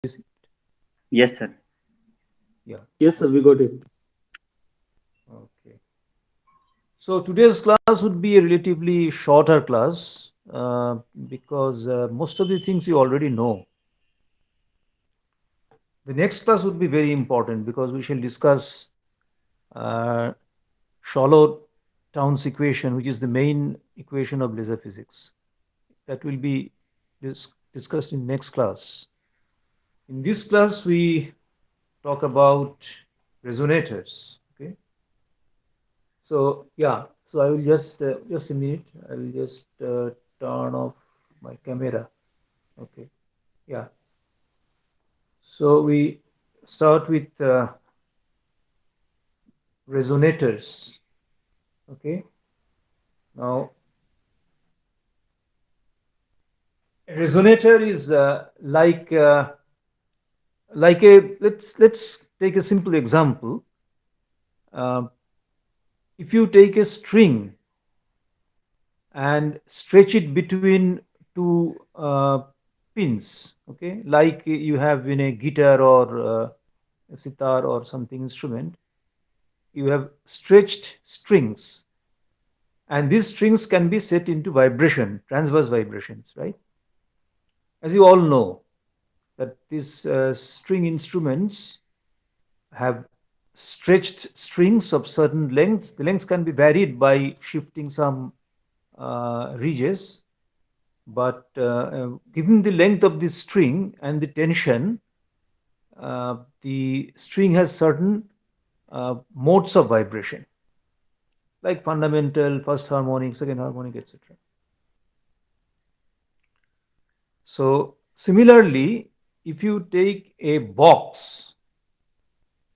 received? Yes, sir. Yeah. Yes, sir, we Okay. got it. Okay. So today's class would be a relatively shorter class because most of the things you already know. The next class would be very important because we shall discuss uh, Charlotte Towns equation, which is the main equation of laser physics. That will be discussed in next class. In this class, we talk about resonators. Okay. So yeah, so I will just a minute. I will just turn off my camera. Okay. Yeah. So we start with resonators. Okay. Now, a resonator is like a let's take a simple example. Uh, if you take a string and stretch it between two pins, okay, like you have in a guitar or a sitar or something instrument, you have stretched strings, and these strings can be set into vibration, transverse vibrations, right? As you all know, that these string instruments have stretched strings of certain lengths. The lengths can be varied by shifting some ridges, but given the length of the string and the tension, the string has certain modes of vibration, like fundamental, first harmonic, second harmonic, etc. So, similarly, if you take a box,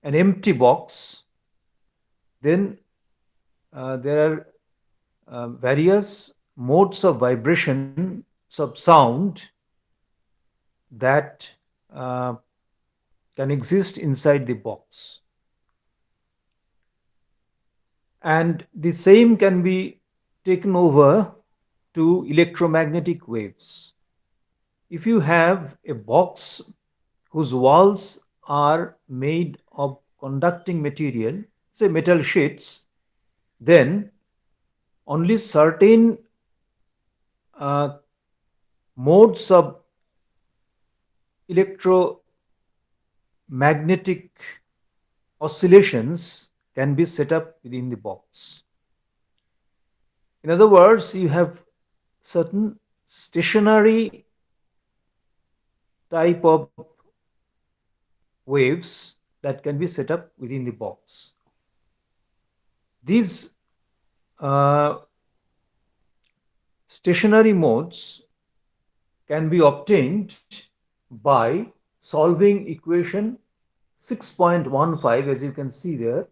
an empty box, then there are various modes of vibration of sound that uh, can exist inside the box. And the same can be taken over to electromagnetic waves. If you have a box whose walls are made of conducting material, say metal sheets, then only certain uh, modes of electromagnetic oscillations can be set up within the box. In other words, you have certain stationary type of waves that can be set up within the box. These uh, stationary modes can be obtained by solving equation 6.15, as you can see there,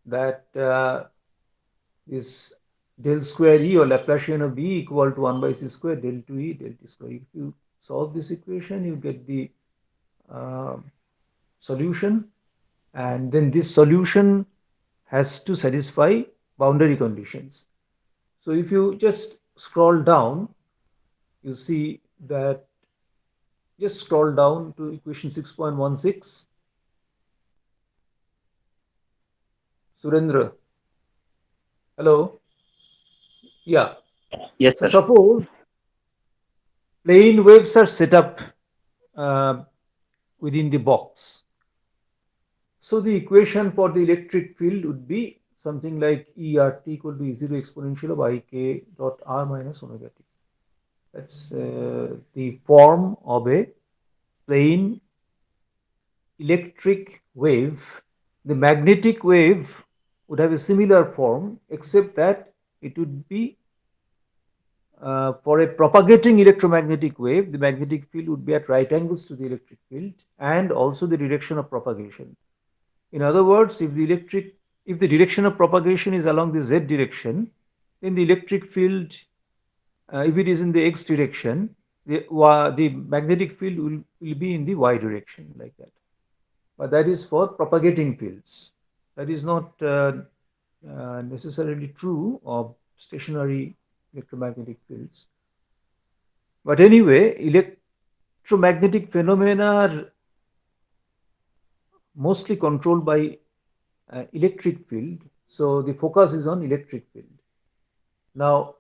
that is del square E or Laplacian of B equal to 1 by C square del 2E del T square. If you solve this equation, you get the uh, solution, and then this solution has to satisfy boundary conditions. So if you just scroll down, you see that just scroll down to equation 6.16. Surendra, hello. Yeah. Yes, So sir. suppose plane waves are set up uh, within the box. So the equation for the electric field would be something like ERT equal to E0 exponential of IK dot R minus omega t. That's the form of a plane electric wave. The magnetic wave would have a similar form, except that it would be for a propagating electromagnetic wave, the magnetic field would be at right angles to the electric field and also the direction of propagation. In other words, if the direction of propagation is along the z direction, then the electric field, if it is in the x direction, the magnetic field will be in the y direction, like that. But that is for propagating fields. That is not necessarily true of stationary electromagnetic fields. But anyway, electromagnetic phenomena are mostly controlled by electric field. So the focus is on electric field. Now,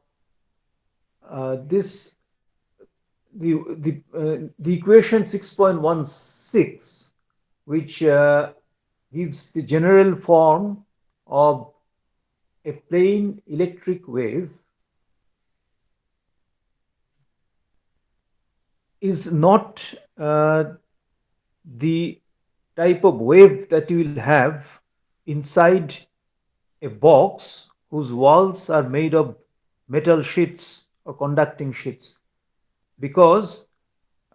this the equation 6.16, which gives the general form of a plane electric wave, is not the type of wave that you will have inside a box whose walls are made of metal sheets or conducting sheets, because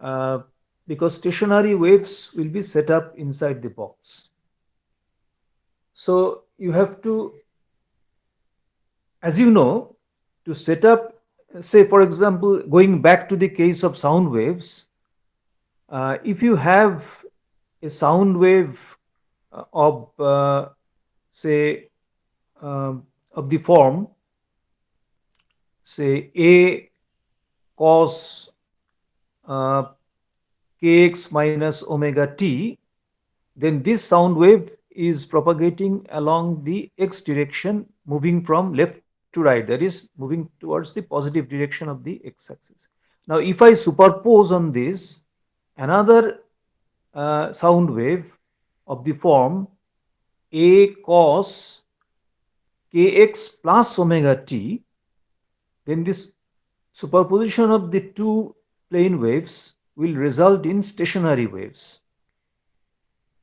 uh, because stationary waves will be set up inside the box. So you have to, as you know, to set up, say for example, going back to the case of sound waves, if you have a sound wave of say of the form, say a cos uh, kx minus omega t, then this sound wave is propagating along the x direction, moving from left to right, that is moving towards the positive direction of the x axis. Now if I superpose on this another sound wave of the form a cos kx plus omega t, then this superposition of the two plane waves will result in stationary waves,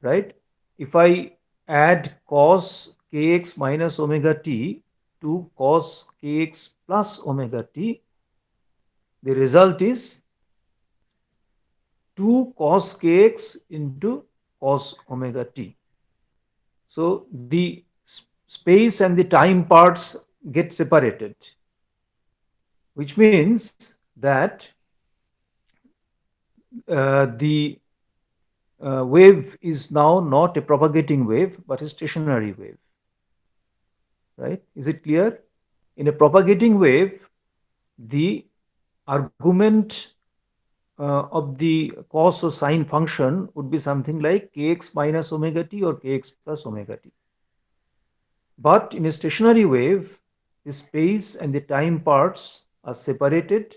right? If I add cos kx minus omega t to cos kx plus omega t, the result is 2 cos kx into cos omega t. So the space and the time parts get separated, which means that the wave is now not a propagating wave but a stationary wave, right? Is it clear? In a propagating wave, the argument of the cos or sine function would be something like kx minus omega t or kx plus omega t. But in a stationary wave, the space and the time parts are separated,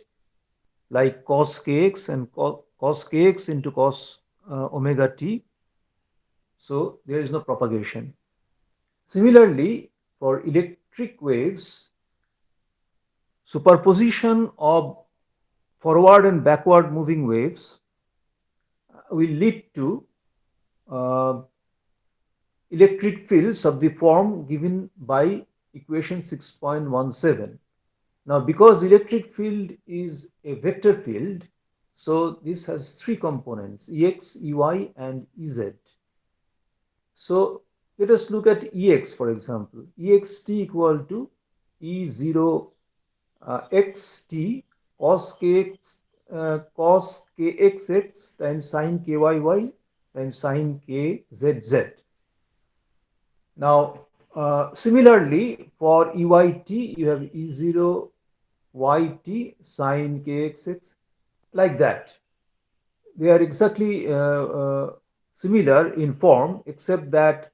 like cos kx and cos kx into cos omega t. So there is no propagation. Similarly, for electric waves, superposition of forward and backward moving waves will lead to uh, electric fields of the form given by equation 6.17. Now, because electric field is a vector field, so this has three components, Ex, Ey, and Ez. So let us look at Ex, for example. Ext equal to E0 xt cos kxx times sine kyy times sine kzz. Now, similarly, for EYT, you have E0 yt sine kxx, like that. They are exactly similar in form, except that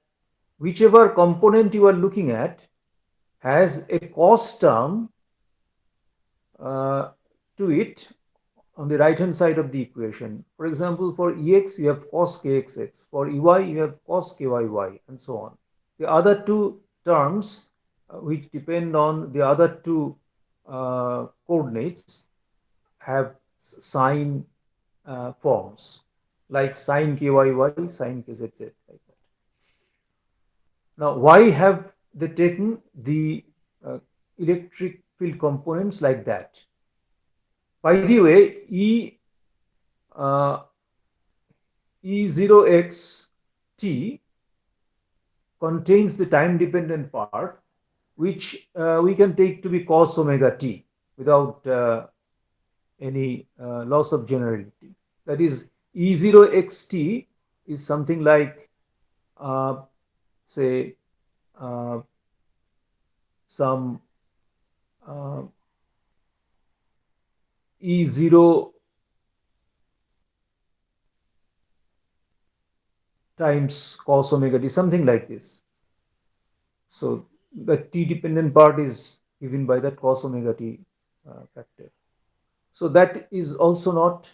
whichever component you are looking at has a cos term uh, to it on the right hand side of the equation. For example, for Ex you have cos kxx, for Ey you have cos kyy, and so on. The other two terms which depend on the other two coordinates have sine forms, like sine kyy, sine kzz, like that. Now, why have they taken the uh, electric field components like that? By the way, uh, E0xt contains the time dependent part, which we can take to be cos omega t without any loss of generality. That is, E0xt is something like, uh, say, uh, some uh, E0 times cos omega t, something like this. So the t dependent part is given by that cos omega t factor. So that is also not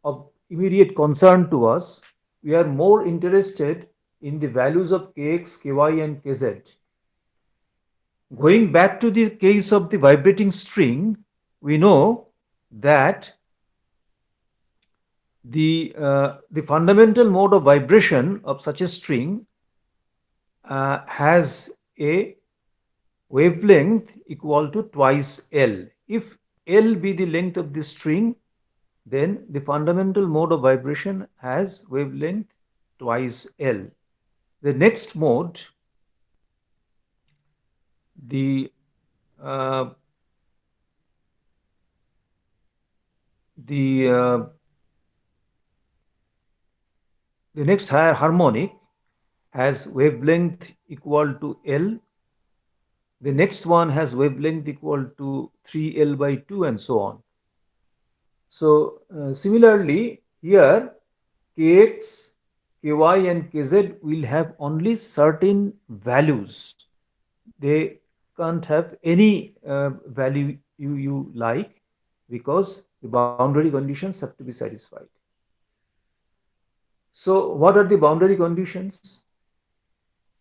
of immediate concern to us. We are more interested in the values of kx, ky, and kz. Going back to the case of the vibrating string, we know that the fundamental mode of vibration of such a string has a wavelength equal to twice L. If L be the length of the string, then the fundamental mode of vibration has wavelength twice L. The next mode, the uh, the uh, the next higher harmonic has wavelength equal to L. The next one has wavelength equal to 3L by 2 and so on. So similarly here kx, ky and kz will have only certain values. They can't have any value you like, because the boundary conditions have to be satisfied. So what are the boundary conditions?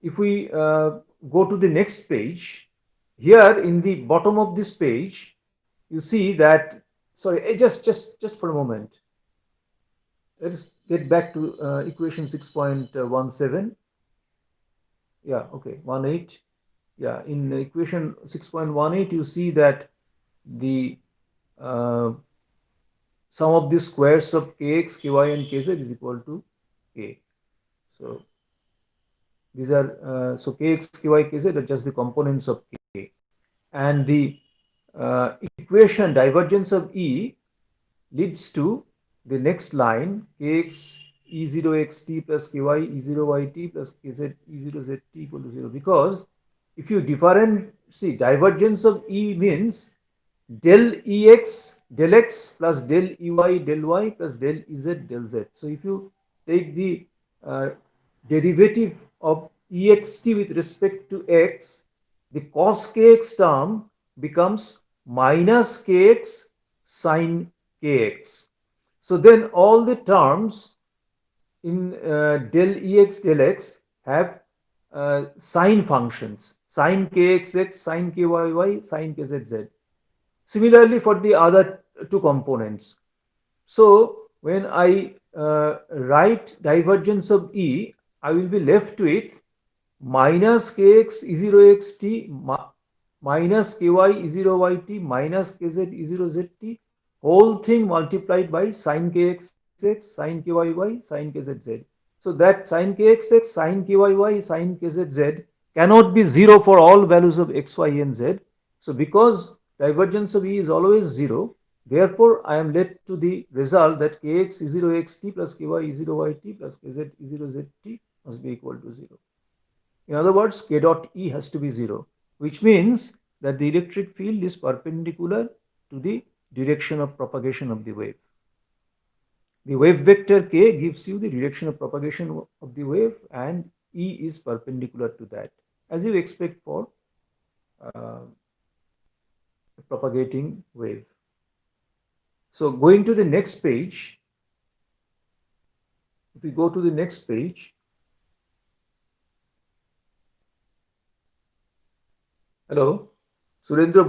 If we go to the next page, here in the bottom of this page, you see that, sorry, just for a moment. Let us get back to equation 6.17. Yeah, okay, 18. Yeah, in equation 6.18, you see that the uh, sum of the squares of kx, ky, and kz is equal to k. So these are so kx, ky, kz are just the components of k, and the equation divergence of E leads to the next line kx e0 xt plus ky e0 yt plus kz e0 zt equal to 0, because if you differentiate, divergence of E means del ex del x plus del ey del y plus del ez del z. So if you take the uh, derivative of ext with respect to x, the cos kx term becomes minus kx sin kx. So then all the terms in del ex del x have sine functions, sine kxx, sine kyy, sine kzz. Similarly for the other two components. So when I write divergence of E, I will be left with minus kx e0 xt minus ky e0 yt minus kz e0 zt, whole thing multiplied by sin kxx, sin kyy, sin kzz. So that sin kxx, sin kyy, sin kzz cannot be 0 for all values of x, y, and z. So because divergence of E is always 0, therefore I am led to the result that kx e0 xt plus ky e0 yt plus kz e0 zt must be equal to 0. In other words, k dot E has to be 0, which means that the electric field is perpendicular to the direction of propagation of the wave. The wave vector k gives you the direction of propagation of the wave, and E is perpendicular to that, as you expect for uh, a propagating wave. So going to the next page, if we go to the next page, hello, Surendra,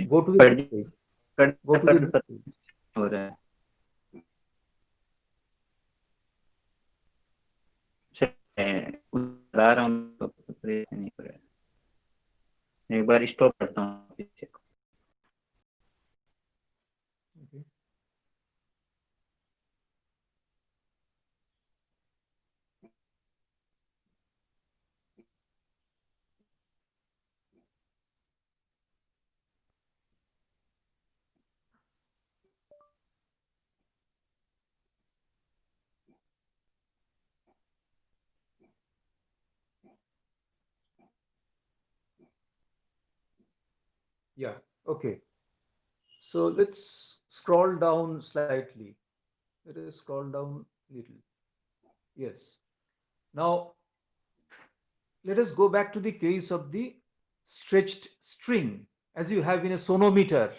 go to the cut next page. Cut Go to the cut next page. हो रहा है उतार रहा हूँ तो नहीं हो रहा है। एक बार स्टॉप करता हूँ पीछे। Okay. Yeah, okay. So let's scroll down slightly. Let us scroll down little. Yes. Now, let us go back to the case of the stretched string as you have in a sonometer.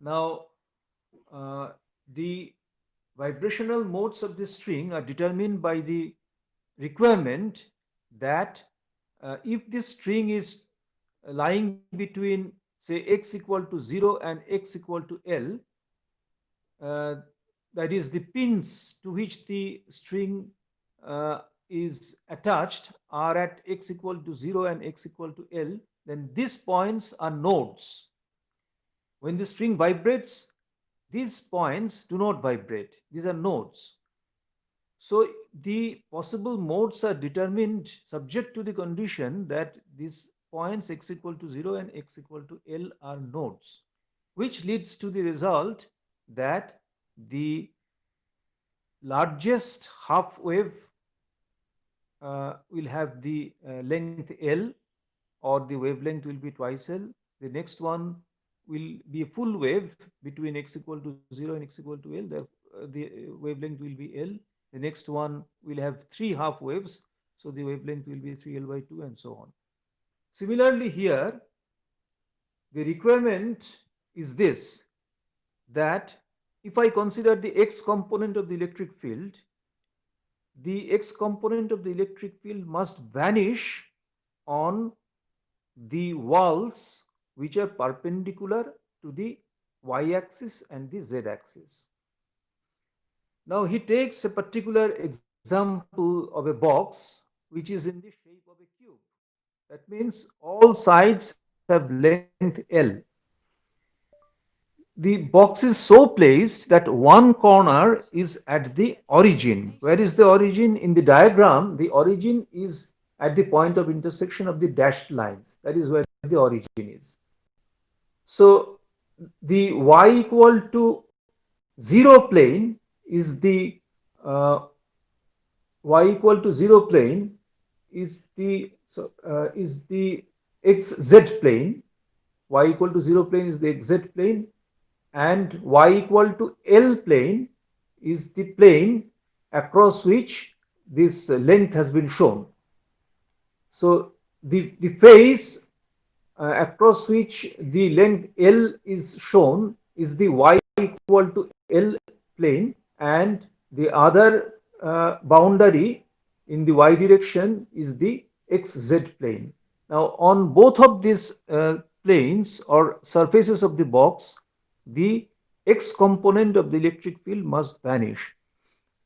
Now, uh, the vibrational modes of the string are determined by the requirement that if this string is lying between, say, x equal to 0 and x equal to L, uh, that is the pins to which the string uh, is attached are at x equal to 0 and x equal to L, then these points are nodes. When the string vibrates, these points do not vibrate. These are nodes. So the possible modes are determined subject to the condition that these points x equal to 0 and x equal to L are nodes, which leads to the result that the largest half wave will have the length L, or the wavelength will be twice L. The next one will be a full wave between x equal to 0 and x equal to L. The wavelength will be L. The next one will have three half waves, so the wavelength will be 3L by 2 and so on. Similarly, here the requirement is this, that if I consider the x component of the electric field, the x component of the electric field must vanish on the walls which are perpendicular to the y-axis and the z-axis. Now he takes a particular example of a box which is in the shape of a cube. That means all sides have length L. The box is so placed that one corner is at the origin. Where is the origin? In the diagram, the origin is at the point of intersection of the dashed lines. That is where the origin is. So the y equal to 0 plane is the y equal to 0 plane is the xz plane. Y equal to 0 plane is the xz plane, and y equal to L plane is the plane across which this length has been shown. So the face across which the length L is shown is the y equal to L plane, and the other boundary in the y direction is the xz plane. Now on both of these planes or surfaces of the box, the x component of the electric field must vanish.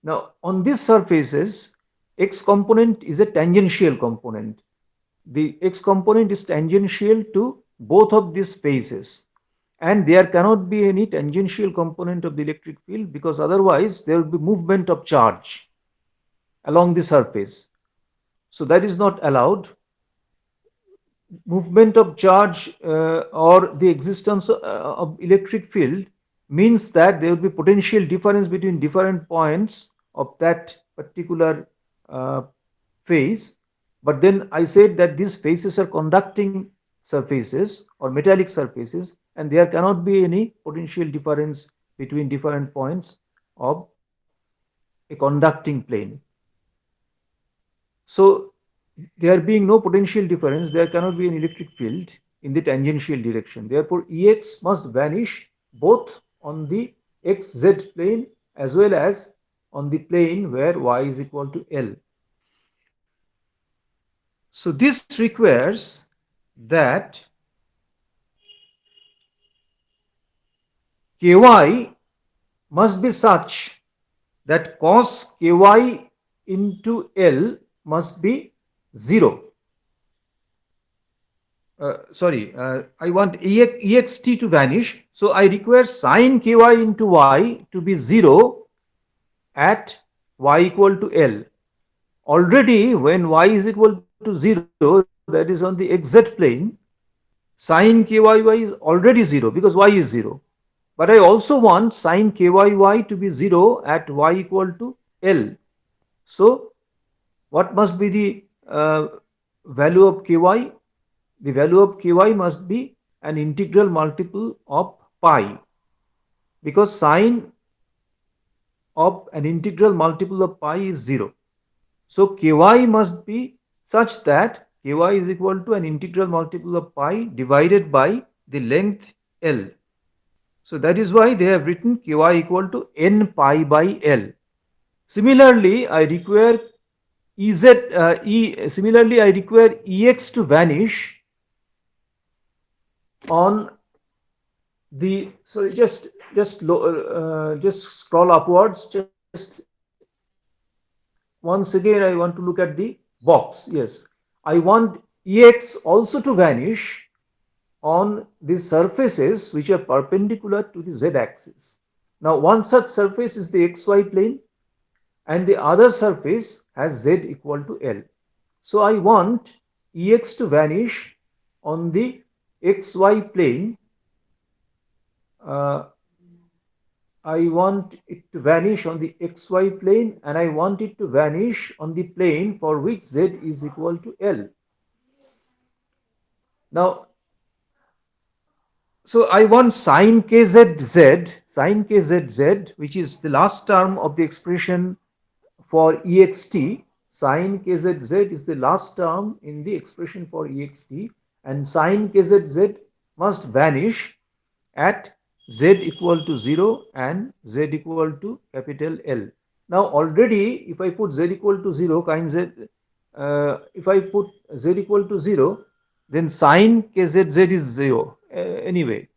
Now on these surfaces, x component is a tangential component. The x component is tangential to both of these faces, and there cannot be any tangential component of the electric field, because otherwise there will be movement of charge along the surface. So that is not allowed. Movement of charge or the existence of electric field means that there will be potential difference between different points of that particular phase. But then I said that these faces are conducting surfaces or metallic surfaces, and there cannot be any potential difference between different points of a conducting plane. So there being no potential difference, there cannot be an electric field in the tangential direction. Therefore, Ex must vanish both on the xz plane as well as on the plane where y is equal to L. So this requires that ky must be such that cos ky into L must be 0. I want ext to vanish. So I require sine ky into y to be 0 at y equal to L. Already when y is equal to 0, that is on the xz plane, sine kyy is already 0 because y is 0. But I also want sine kyy to be 0 at y equal to L. So what must be the value of ky? The value of ky must be an integral multiple of pi, because sine of an integral multiple of pi is 0. So ky must be such that ky is equal to an integral multiple of pi divided by the length L. So that is why they have written ky equal to n pi by L. Similarly, I require similarly I require Ex to vanish on the, sorry, just scroll upwards, just once again I want to look at the box. Yes, I want Ex also to vanish on the surfaces which are perpendicular to the z axis. Now one such surface is the xy plane and the other surface has z equal to L. So I want Ex to vanish on the xy plane. uh, I want it to vanish on the xy plane and I want it to vanish on the plane for which z is equal to L. Now, so I want sine kzz, which is the last term of the expression for ext. Sine kzz is the last term in the expression for ext, and sine kzz must vanish at z equal to 0 and z equal to capital L. Now already if I put z equal to 0, if I put z equal to 0, then sine kzz is 0 anyway.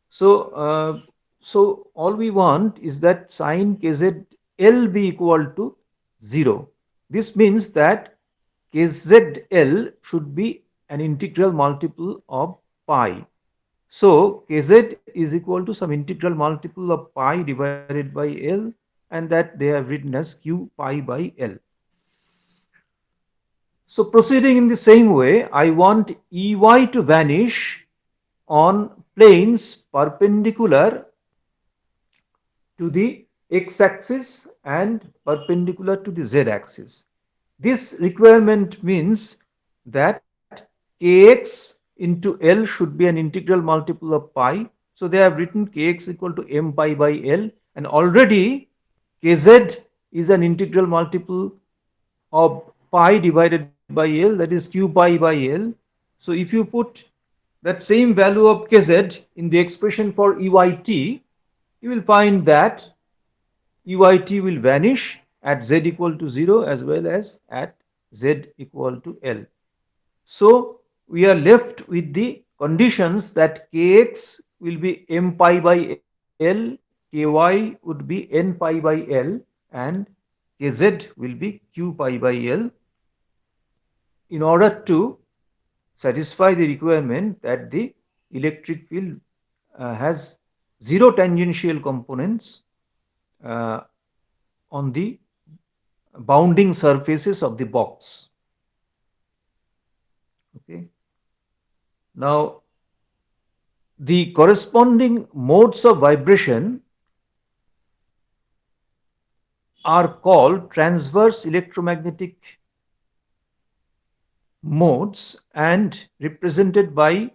So, so all we want is that sine kzl be equal to 0. This means that kzl should be an integral multiple of pi. So kz is equal to some integral multiple of pi divided by L, and that they have written as q pi by L. So proceeding in the same way, I want Ey to vanish on planes perpendicular to the x-axis and perpendicular to the z-axis. This requirement means that kx into L should be an integral multiple of pi. So they have written kx equal to m pi by L, and already kz is an integral multiple of pi divided by L, that is q pi by L. So if you put that same value of kz in the expression for Eyt, you will find that Uyt will vanish at z equal to 0 as well as at z equal to L. So we are left with the conditions that kx will be m pi by L, ky would be n pi by L, and kz will be q pi by L, in order to satisfy the requirement that the electric field has zero tangential components uh, on the bounding surfaces of the box. Okay. Now, the corresponding modes of vibration are called transverse electromagnetic modes and represented by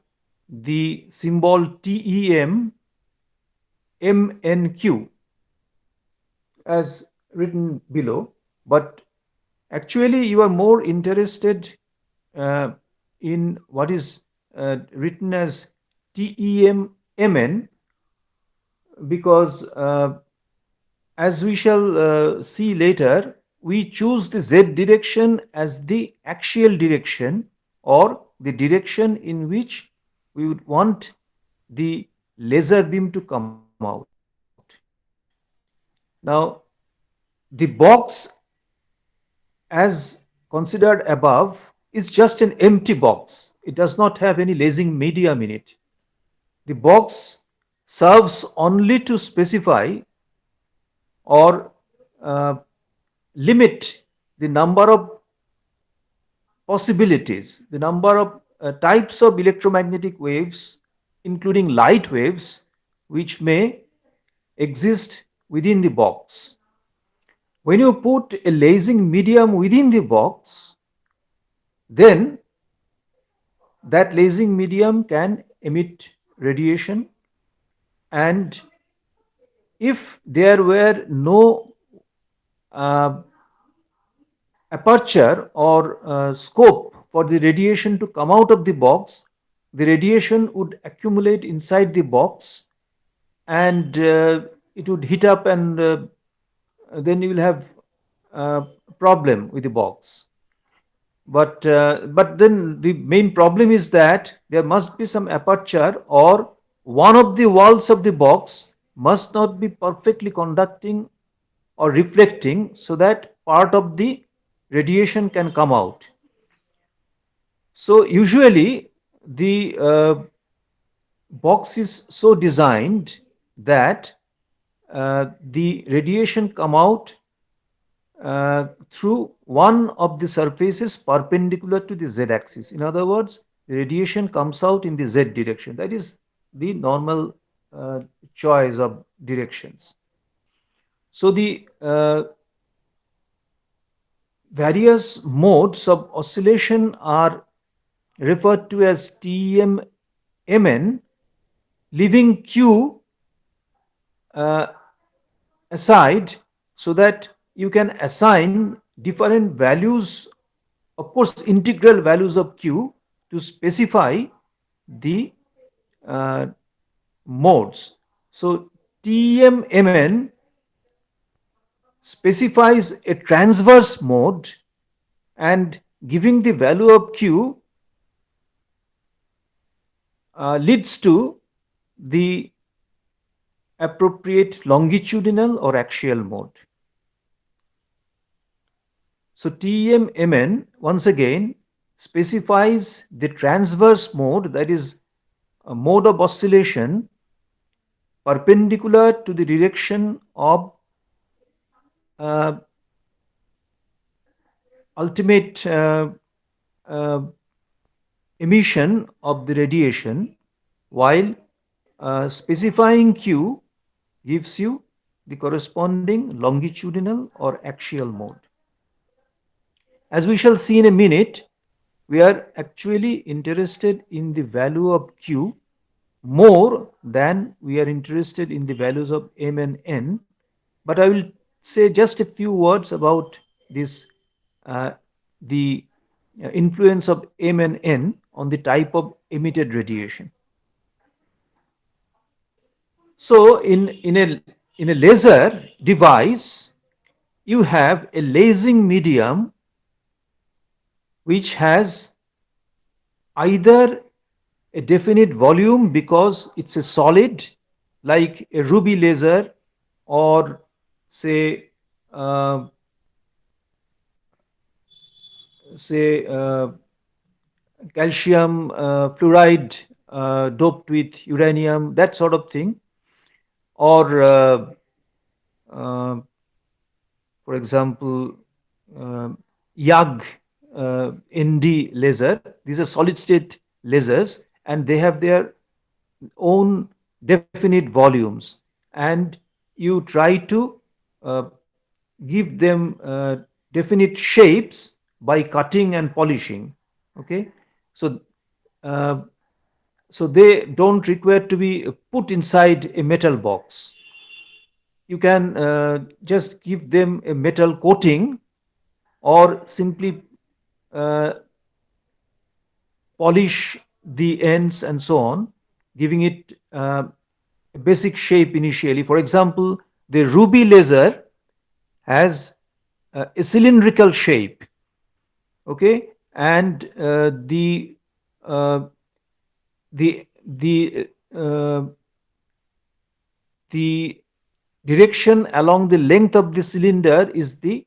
the symbol TEM MNQ as written below. But actually, you are more interested uh, in what is written as TEMMN, because as we shall see later, we choose the z direction as the axial direction, or the direction in which we would want the laser beam to come out. Now, the box as considered above is just an empty box. It does not have any lasing medium in it. The box serves only to specify or uh, limit the number of possibilities, the number of types of electromagnetic waves, including light waves, which may exist within the box. When you put a lasing medium within the box, then that lasing medium can emit radiation, and if there were no uh, aperture or scope for the radiation to come out of the box, the radiation would accumulate inside the box, and it would heat up, and then you will have a problem with the box. But then the main problem is that there must be some aperture, or one of the walls of the box must not be perfectly conducting or reflecting, so that part of the radiation can come out. So usually the box is so designed that the radiation come out through one of the surfaces perpendicular to the z axis. In other words, the radiation comes out in the z direction. That is the normal uh, choice of directions. So the various modes of oscillation are referred to as TEM MN, leaving Q uh, aside, so that you can assign different values, of course integral values of Q, to specify the uh, modes. So TEM-MN specifies a transverse mode, and giving the value of Q leads to the appropriate longitudinal or axial mode. So TEM-MN once again specifies the transverse mode, that is a mode of oscillation perpendicular to the direction of uh, ultimate uh, emission of the radiation, while specifying Q gives you the corresponding longitudinal or axial mode. As we shall see in a minute, we are actually interested in the value of Q more than we are interested in the values of M and N. But I will say just a few words about this, uh, the influence of M and N on the type of emitted radiation. So in a laser device, you have a lasing medium which has either a definite volume because it's a solid, like a ruby laser, or say uh, say calcium fluoride doped with uranium, that sort of thing, or uh, for example, uh, YAG ND laser. These are solid state lasers, and they have their own definite volumes, and you try to uh, give them definite shapes by cutting and polishing. Okay, so uh, so they don't require to be put inside a metal box. You can just give them a metal coating, or simply uh, polish the ends and so on, giving it a basic shape initially. For example, the ruby laser has a cylindrical shape. Okay, and uh, the the uh, the direction along the length of the cylinder is the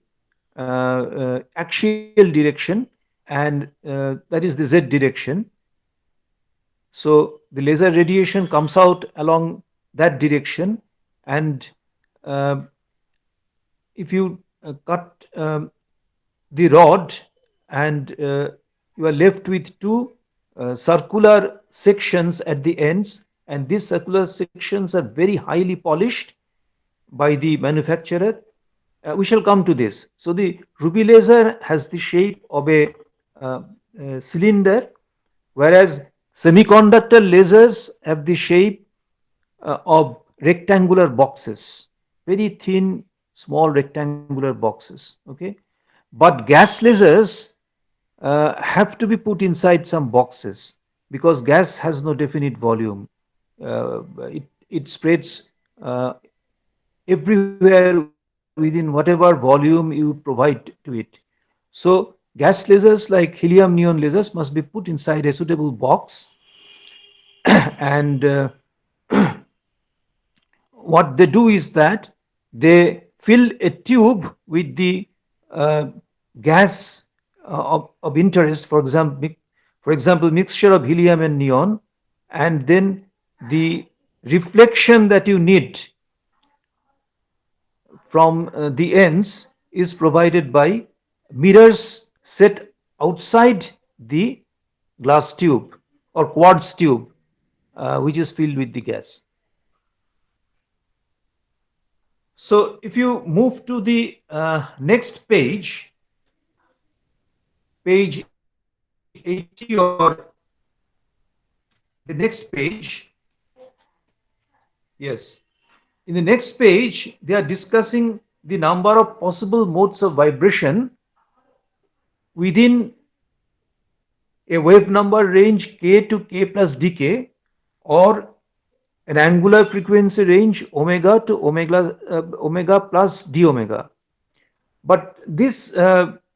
axial direction, and that is the z direction. So the laser radiation comes out along that direction, and uh, if you cut the rod, and you are left with two circular sections at the ends, and these circular sections are very highly polished by the manufacturer. We shall come to this. So the ruby laser has the shape of uh, a cylinder, whereas semiconductor lasers have the shape of rectangular boxes, very thin, small rectangular boxes. Okay, But gas lasers have to be put inside some boxes because gas has no definite volume. It spreads uh, everywhere within whatever volume you provide to it. So gas lasers like helium neon lasers must be put inside a suitable box, and what they do is that they fill a tube with the uh, gas of interest, for example, mixture of helium and neon, and then the reflection that you need from the ends is provided by mirrors set outside the glass tube or quartz tube, which is filled with the gas. So if you move to the next page, page 80, or the next page, yes, in the next page, they are discussing the number of possible modes of vibration within a wave number range k to k plus dk, or an angular frequency range omega to omega plus d omega. But this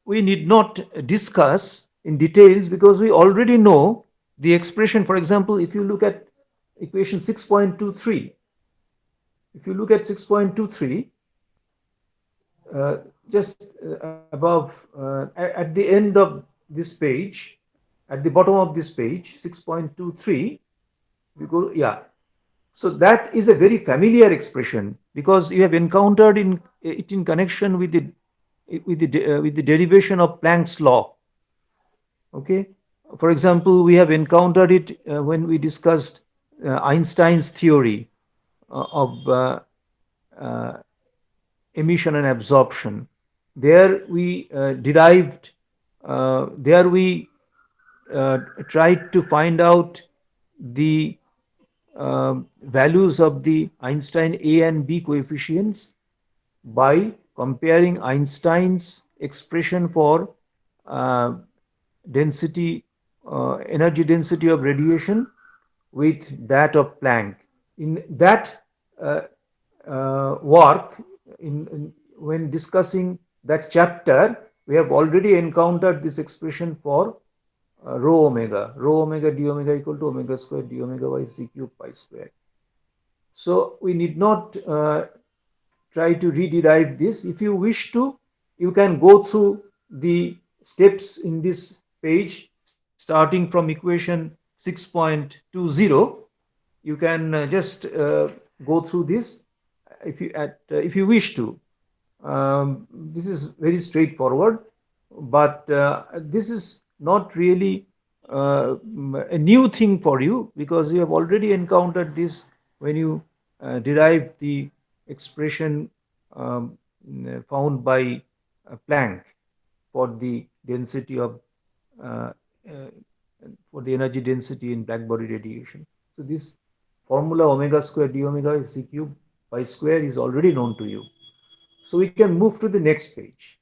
we need not discuss in details because we already know the expression. For example, if you look at equation 6.23, if you look at 6.23, uh, just above, at the end of this page, at the bottom of this page, 6.23, we go, yeah. So that is a very familiar expression because you have encountered it in connection with the derivation of Planck's law. Okay, for example, we have encountered it when we discussed Einstein's theory of uh, emission and absorption. There we derived, there we tried to find out the values of the Einstein A and B coefficients by comparing Einstein's expression for uh, density, energy density of radiation with that of Planck. In that uh, work, when discussing that chapter, we have already encountered this expression for rho omega d omega equal to omega square d omega by c cube pi square. So we need not try to rederive this. If you wish to, you can go through the steps in this page starting from equation 6.20. You can just go through this if you wish to. This is very straightforward, but this is not really a new thing for you because you have already encountered this when you derive the expression found by Planck for the density of uh, uh, for the energy density in black body radiation. So this formula omega square d omega is c cube pi square is already known to you. So we can move to the next page.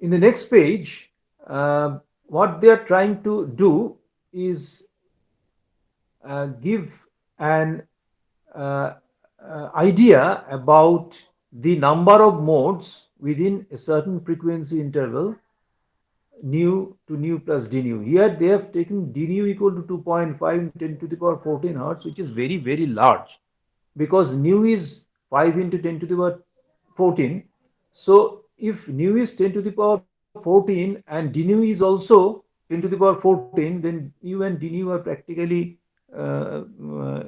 In the next page, what they are trying to do is give an idea about the number of modes within a certain frequency interval nu to nu plus d nu. Here they have taken d nu equal to 2.5 10 to the power 14 hertz, which is very, very large because nu is 5 into 10 to the power 14. So if nu is 10 to the power 14 and d nu is also 10 to the power 14, then nu and d nu are practically uh, uh,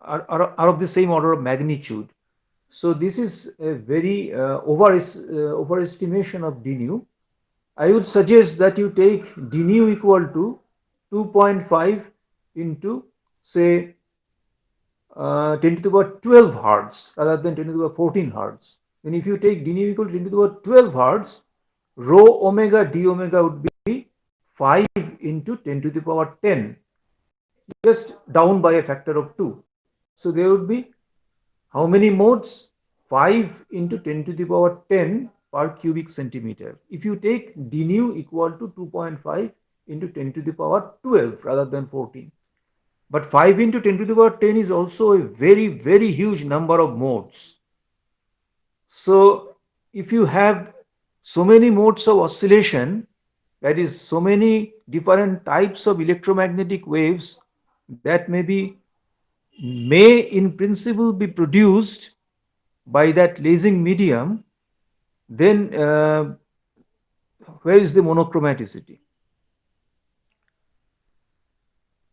are of the same order of magnitude. So this is a very overestimation of d nu. I would suggest that you take d nu equal to 2.5 into, say, 10 to the power 12 hertz rather than 10 to the power 14 hertz. Then if you take d nu equal to 10 to the power 12 hertz, rho omega d omega would be 5 into 10 to the power 10, just down by a factor of 2. So there would be How many modes? 5 into 10 to the power 10 per cubic centimeter. If you take d nu equal to 2.5 into 10 to the power 12 rather than 14. But 5 into 10 to the power 10 is also a very, very huge number of modes. So if you have so many modes of oscillation, that is so many different types of electromagnetic waves that may in principle be produced by that lasing medium, then where is the monochromaticity?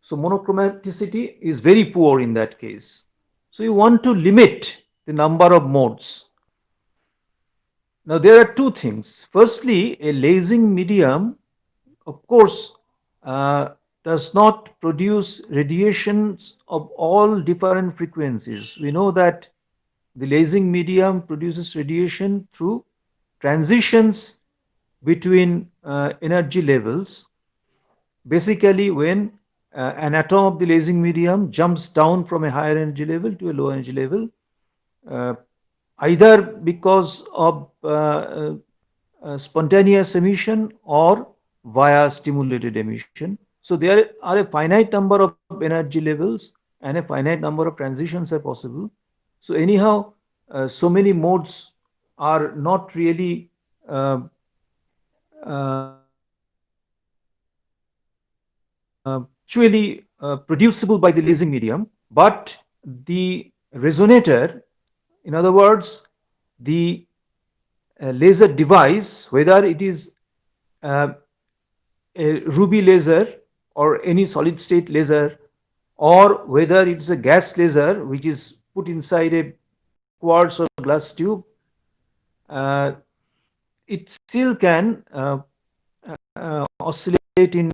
So monochromaticity is very poor in that case. So you want to limit the number of modes. Now there are two things. Firstly, a lasing medium, of course, uh, does not produce radiations of all different frequencies. We know that the lasing medium produces radiation through transitions between energy levels. Basically, when an atom of the lasing medium jumps down from a higher energy level to a low energy level, uh, either because of spontaneous emission or via stimulated emission. So there are a finite number of energy levels and a finite number of transitions are possible. So anyhow, so many modes are not really uh, actually producible by the lasing medium, but the resonator, in other words, the laser device, whether it is uh, a ruby laser or any solid state laser, or whether it's a gas laser which is put inside a quartz or glass tube, uh, it still can oscillate in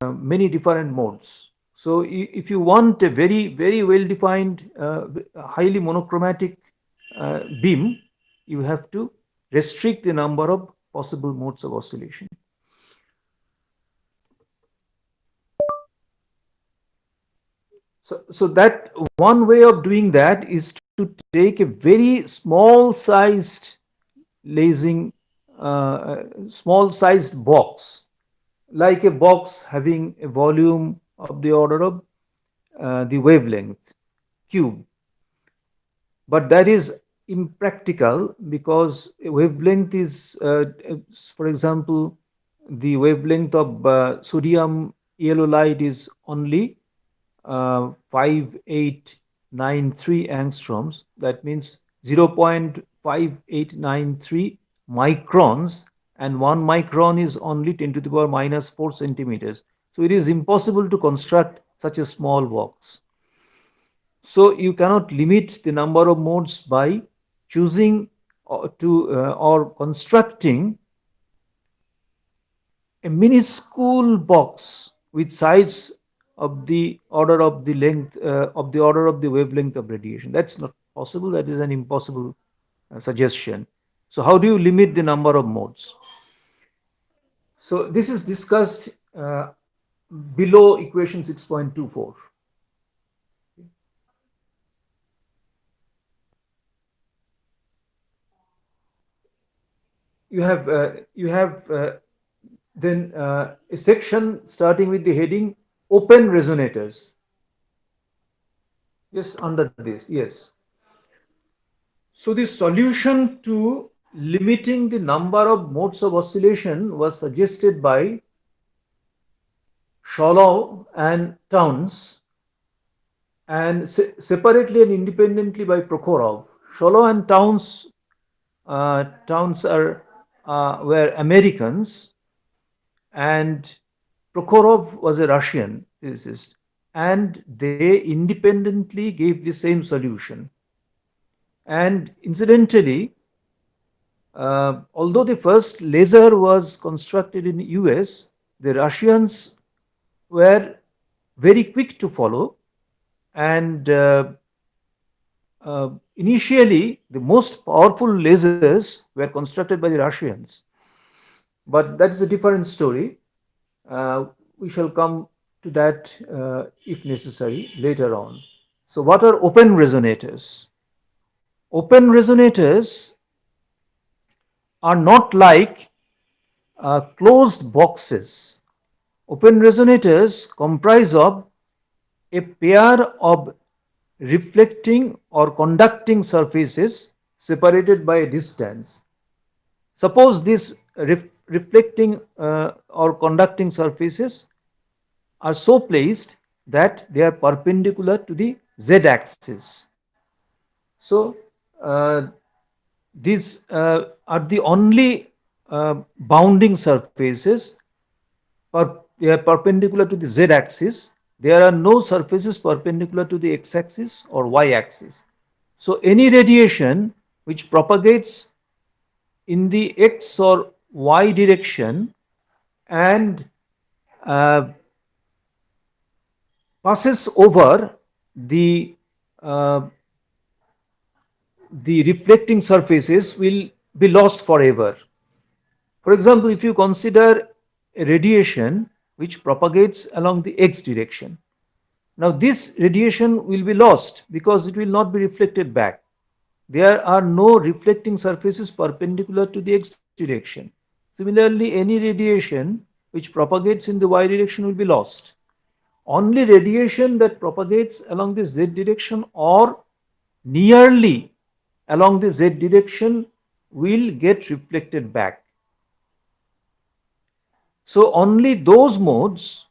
many different modes. So if you want a very, very well defined, highly monochromatic beam, you have to restrict the number of possible modes of oscillation. So that one way of doing that is to take a very lasing, small sized box, like a box having a volume of the order of the wavelength cube. But that is impractical because a wavelength is, for example, the wavelength of sodium yellow light is only 5893 angstroms. That means 0.5893 microns, and 1 micron is only 10 to the power minus 4 centimeters. So it is impossible to construct such a small box. So you cannot limit the number of modes by choosing or constructing a minuscule box with size of the order of the length of the order of the wavelength of radiation. That's not possible. That is an impossible suggestion. So how do you limit the number of modes? So this is discussed below equation 6.24. You have then a section starting with the heading open resonators. Just under this, yes. So the solution to limiting the number of modes of oscillation was suggested by Sholow and Townes, and separately and independently by Prokhorov. Sholow and Townes were Americans, and Prokhorov was a Russian physicist, and they independently gave the same solution. And incidentally, although the first laser was constructed in US, the Russians were very quick to follow, and initially the most powerful lasers were constructed by the Russians. But that is a different story. We shall come to that if necessary later on. So what are open resonators? Open resonators are not like closed boxes. Open resonators comprise of a pair of reflecting or conducting surfaces separated by a distance. Suppose these reflecting or conducting surfaces are so placed that they are perpendicular to the z axis. So, uh, these are the only bounding surfaces. They are perpendicular to the z axis. There are no surfaces perpendicular to the x axis or y axis. So, any radiation which propagates in the x or y direction and uh, passes over the uh, the reflecting surfaces will be lost forever. For example, if you consider a radiation which propagates along the x direction, now this radiation will be lost because it will not be reflected back. There are no reflecting surfaces perpendicular to the x direction. Similarly, any radiation which propagates in the y direction will be lost. Only radiation that propagates along the z direction or nearly along the z direction will get reflected back. So only those modes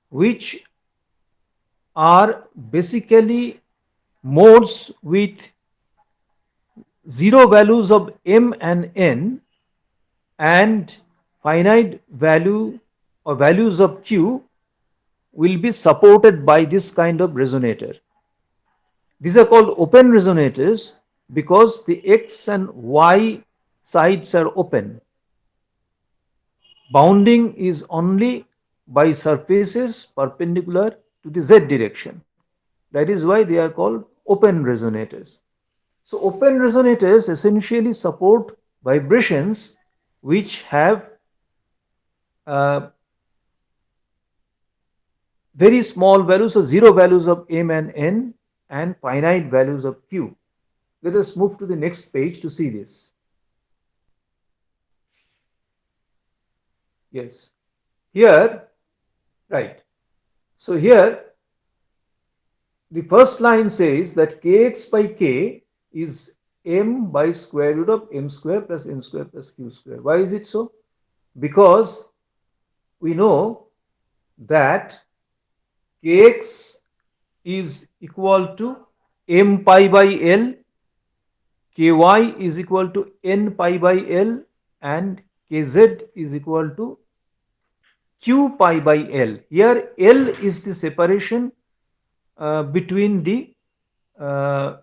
which are basically modes with zero values of m and n and finite value or values of q will be supported by this kind of resonator. These are called open resonators because the x and y sides are open. Bounding is only by surfaces perpendicular to the z direction. That is why they are called open resonators. So, open resonators essentially support vibrations which have uh, very small values, so zero values of m and n and finite values of q. Let us move to the next page to see this. Yes. Here, right. So, here the first line says that kx by k is m by square root of m square plus n square plus q square. Why is it so? Because we know that kx is equal to m pi by l, ky is equal to n pi by l, and kz is equal to q pi by l. Here l is the separation between the uh,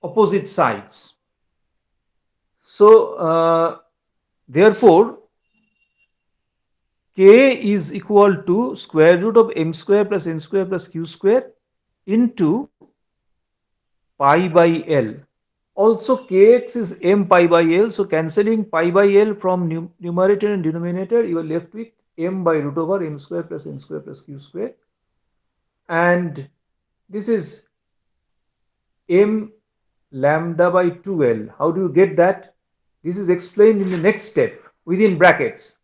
opposite sides. So, therefore, k is equal to square root of m square plus n square plus q square into pi by l. Also, kx is m pi by l. So, cancelling pi by l from numerator and denominator, you are left with m by root over m square plus n square plus q square. And this is m lambda by 2l. How do you get that? This is explained in the next step within brackets.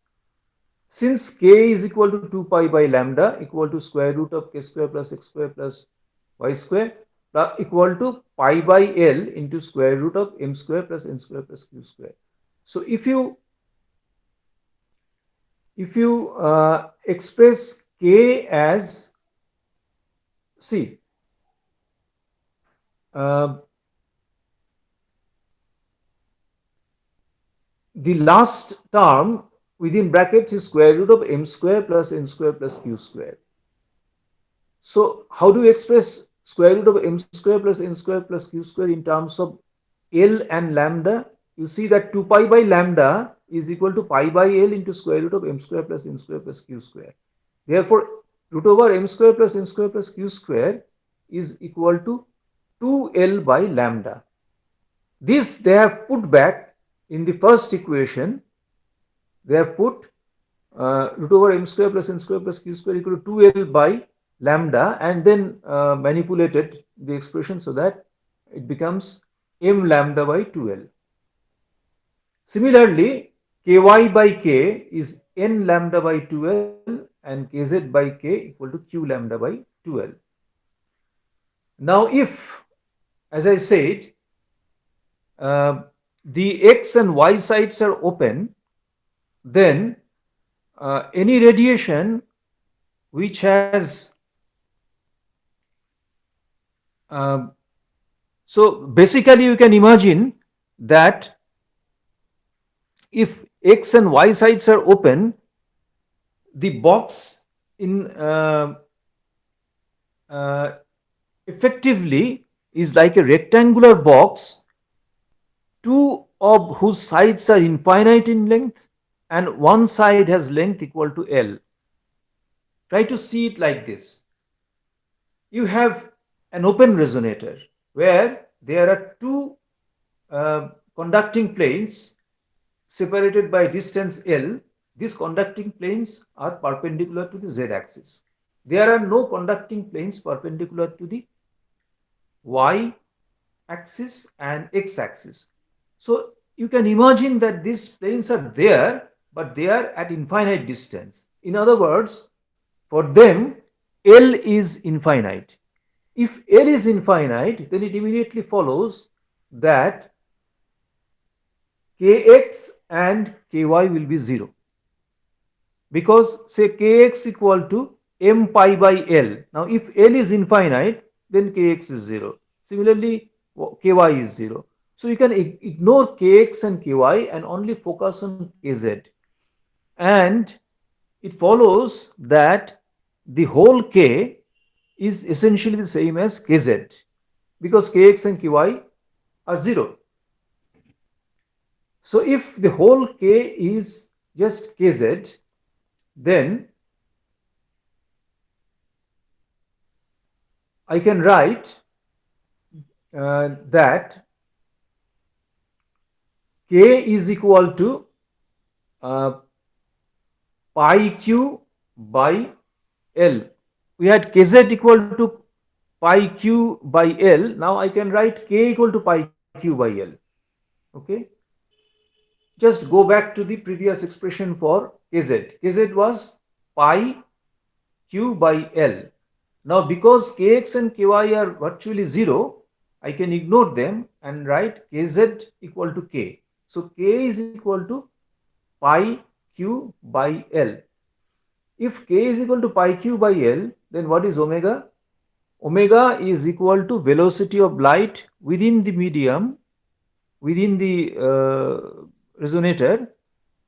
Since k is equal to 2 pi by lambda equal to square root of k square plus x square plus y square equal to pi by l into square root of m square plus n square plus q square. So if you express k as, see, the last term within brackets is square root of m square plus n square plus q square. So how do you express square root of m square plus n square plus q square in terms of L and lambda? You see that 2 pi by lambda is equal to pi by L into square root of m square plus n square plus q square. Therefore, root over m square plus n square plus q square is equal to 2L by lambda. This they have put back in the first equation. They have put root over m square plus n square plus q square equal to 2L by lambda, and then manipulated the expression so that it becomes m lambda by 2l. Similarly, ky by k is n lambda by 2l and kz by k equal to q lambda by 2l. Now, if, as I said, uh, the x and y sides are open, then any radiation which has uh, so basically you can imagine that if x and y sides are open, the box in uh, effectively is like a rectangular box, two of whose sides are infinite in length and one side has length equal to L. Try to see it like this. You have an open resonator where there are two conducting planes separated by distance L. These conducting planes are perpendicular to the z axis. There are no conducting planes perpendicular to the y axis and x axis. So you can imagine that these planes are there, but they are at infinite distance. In other words, for them, L is infinite. If L is infinite, then it immediately follows that kx and ky will be 0. Because say kx equal to m pi by L. Now if L is infinite, then kx is 0. Similarly, ky is 0. So you can ignore kx and ky and only focus on kz. And it follows that the whole k is essentially the same as kz because kx and ky are 0. So if the whole k is just kz, then I can write that k is equal to uh, pi q by L. We had kz equal to pi q by L. Now I can write k equal to pi q by L. Okay. Just go back to the previous expression for kz. Kz was pi q by L. Now because kx and ky are virtually 0, I can ignore them and write kz equal to k. So k is equal to pi q by L. If k is equal to pi q by L, then what is omega? Omega is equal to velocity of light within the medium, within the resonator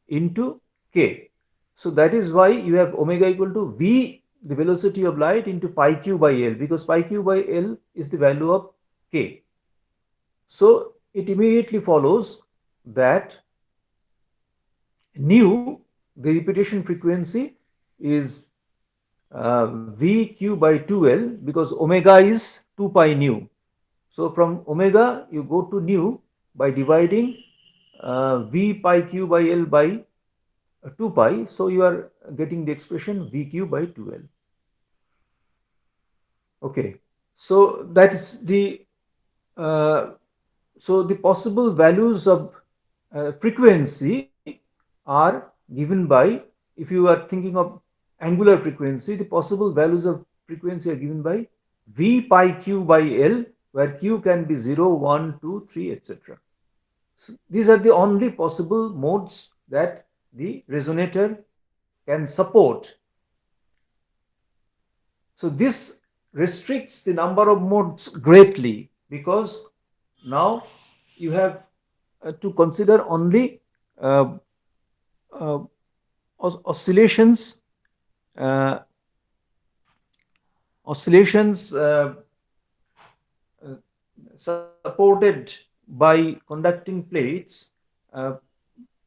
into k. So that is why you have omega equal to v, the velocity of light, into pi q by L, because pi q by L is the value of k. So it immediately follows that nu, the repetition frequency, is vq by 2L because omega is 2 pi nu. So from omega you go to nu by dividing v pi q by L by 2 pi. So you are getting the expression vq by 2L. Okay. So that is the so the possible values of frequency are given by, if you are thinking of angular frequency, the possible values of frequency are given by v pi q by L, where q can be 0, 1, 2, 3, etc. So these are the only possible modes that the resonator can support. So this restricts the number of modes greatly because now you have to consider only uh, uh, oscillations, uh, oscillations supported by conducting plates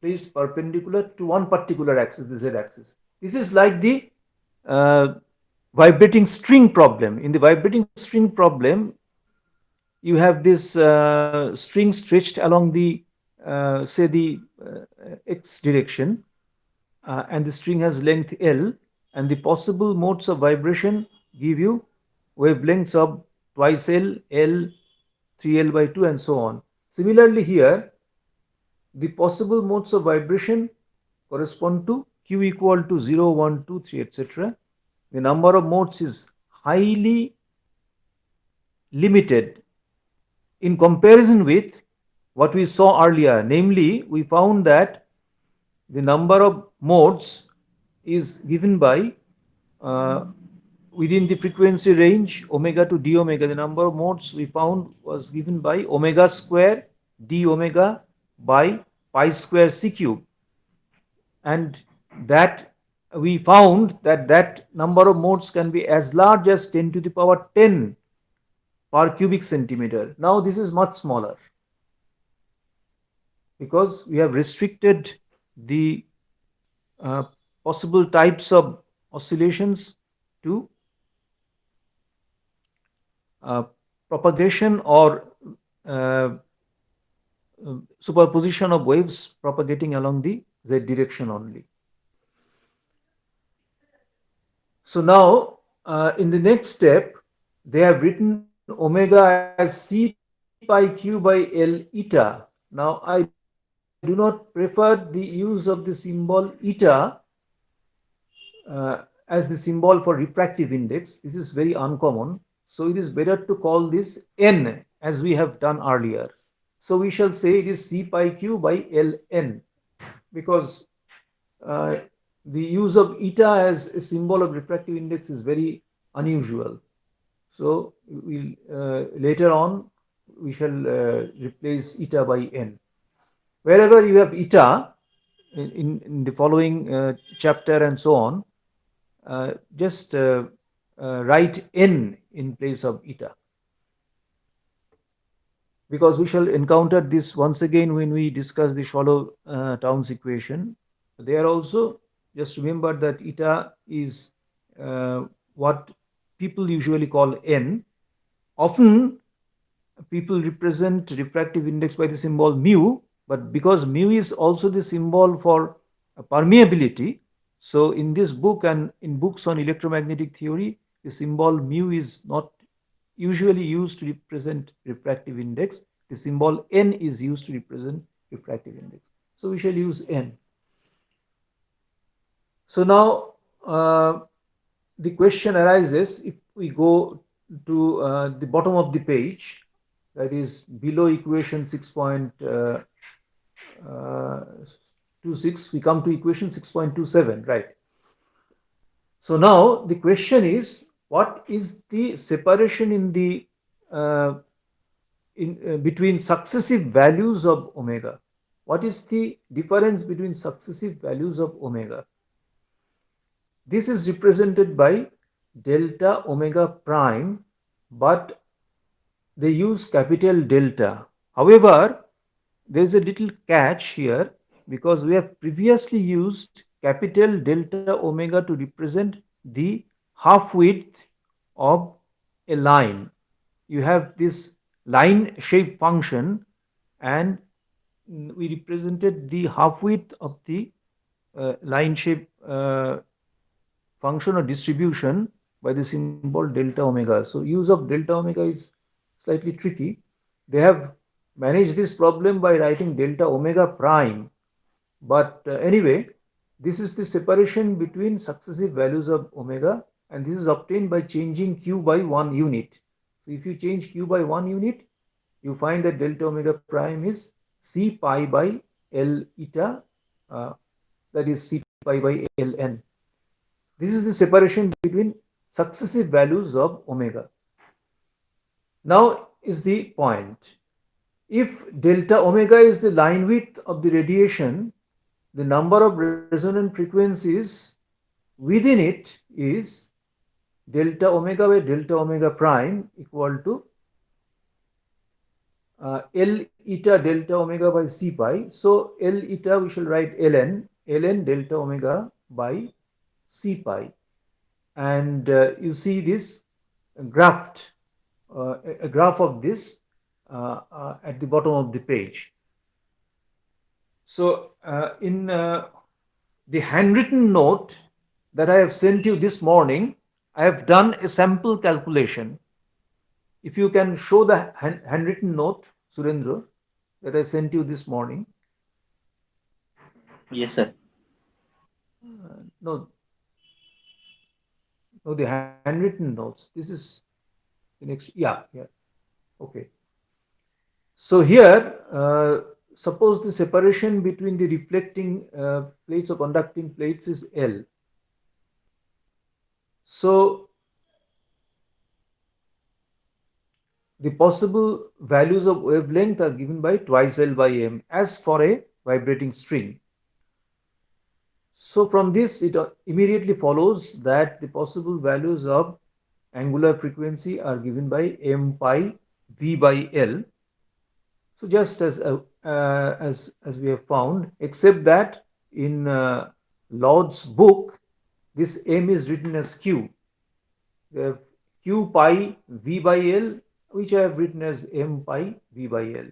placed perpendicular to one particular axis, the z-axis. This is like the uh, vibrating string problem. In the vibrating string problem, you have this string stretched along the say the x direction, and the string has length L, and the possible modes of vibration give you wavelengths of twice L, L, 3L by 2, and so on. Similarly here, the possible modes of vibration correspond to q equal to 0, 1, 2, 3, etc. The number of modes is highly limited in comparison with what we saw earlier. Namely, we found that the number of modes is given by uh, within the frequency range omega to d omega. The number of modes we found was given by omega square d omega by pi square c cube, and that we found that that number of modes can be as large as 10 to the power 10 per cubic centimeter. Now this is much smaller because we have restricted the uh, possible types of oscillations to uh, propagation or uh, superposition of waves propagating along the z direction only. So now, in the next step, they have written omega as c pi q by L eta. Now, I do not prefer the use of the symbol eta as the symbol for refractive index. This is very uncommon. So it is better to call this n as we have done earlier. So we shall say it is c pi q by Ln, because uh, the use of eta as a symbol of refractive index is very unusual. So we'll later on we shall replace eta by n. Wherever you have eta in the following chapter and so on, just write n in place of eta, because we shall encounter this once again when we discuss the shallow Towns equation. There also, just remember that eta is what people usually call n. Often people represent refractive index by the symbol mu, but because mu is also the symbol for permeability, so in this book and in books on electromagnetic theory, the symbol mu is not usually used to represent refractive index. The symbol n is used to represent refractive index. So we shall use n. So now the question arises, if we go to the bottom of the page, that is below equation 6.26, we come to equation 6.27, right? So now the question is, what is the separation in the between successive values of omega? What is the difference between successive values of omega? This is represented by delta omega prime, but they use capital delta. However, there is a little catch here, because we have previously used capital delta omega to represent the half width of a line. You have this line shape function, and we represented the half width of the line shape function or distribution by the symbol delta omega. So use of delta omega is slightly tricky. They have managed this problem by writing delta omega prime. But anyway, this is the separation between successive values of omega, and this is obtained by changing q by 1 unit. So if you change q by 1 unit, you find that delta omega prime is c pi by L eta, that is c pi by Ln. This is the separation between successive values of omega. Now is the point. If delta omega is the line width of the radiation, the number of resonant frequencies within it is delta omega by delta omega prime equal to L eta delta omega by c pi. So L eta we shall write Ln delta omega by c pi. And you see this graphed, a graph of this at the bottom of the page. So in the handwritten note that I have sent you this morning, I have done a sample calculation. If you can show the handwritten note, Surendra. that I sent you this morning. Yes, sir. No, no, the handwritten notes. This is the next. Yeah, yeah. Okay. So here, suppose the separation between the reflecting plates or conducting plates is L. So the possible values of wavelength are given by twice L by M as for a vibrating string. So from this, it immediately follows that the possible values of angular frequency are given by M pi V by L. So just as we have found, except that in Lord's book, this M is written as Q. We have Q pi V by L, which I have written as M pi V by L.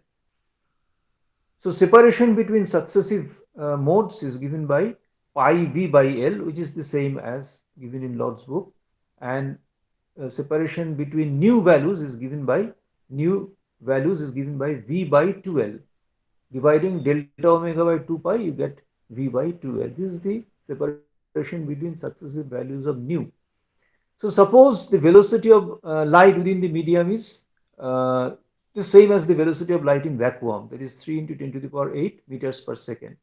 So separation between successive modes is given by pi V by L, which is the same as given in Lord's book, and separation between new values is given by V by 2L. Dividing delta omega by 2 pi, you get V by 2L. This is the separation between successive values of nu. So suppose the velocity of light within the medium is uh, the same as the velocity of light in vacuum, that is 3 into 10 to the power 8 meters per second.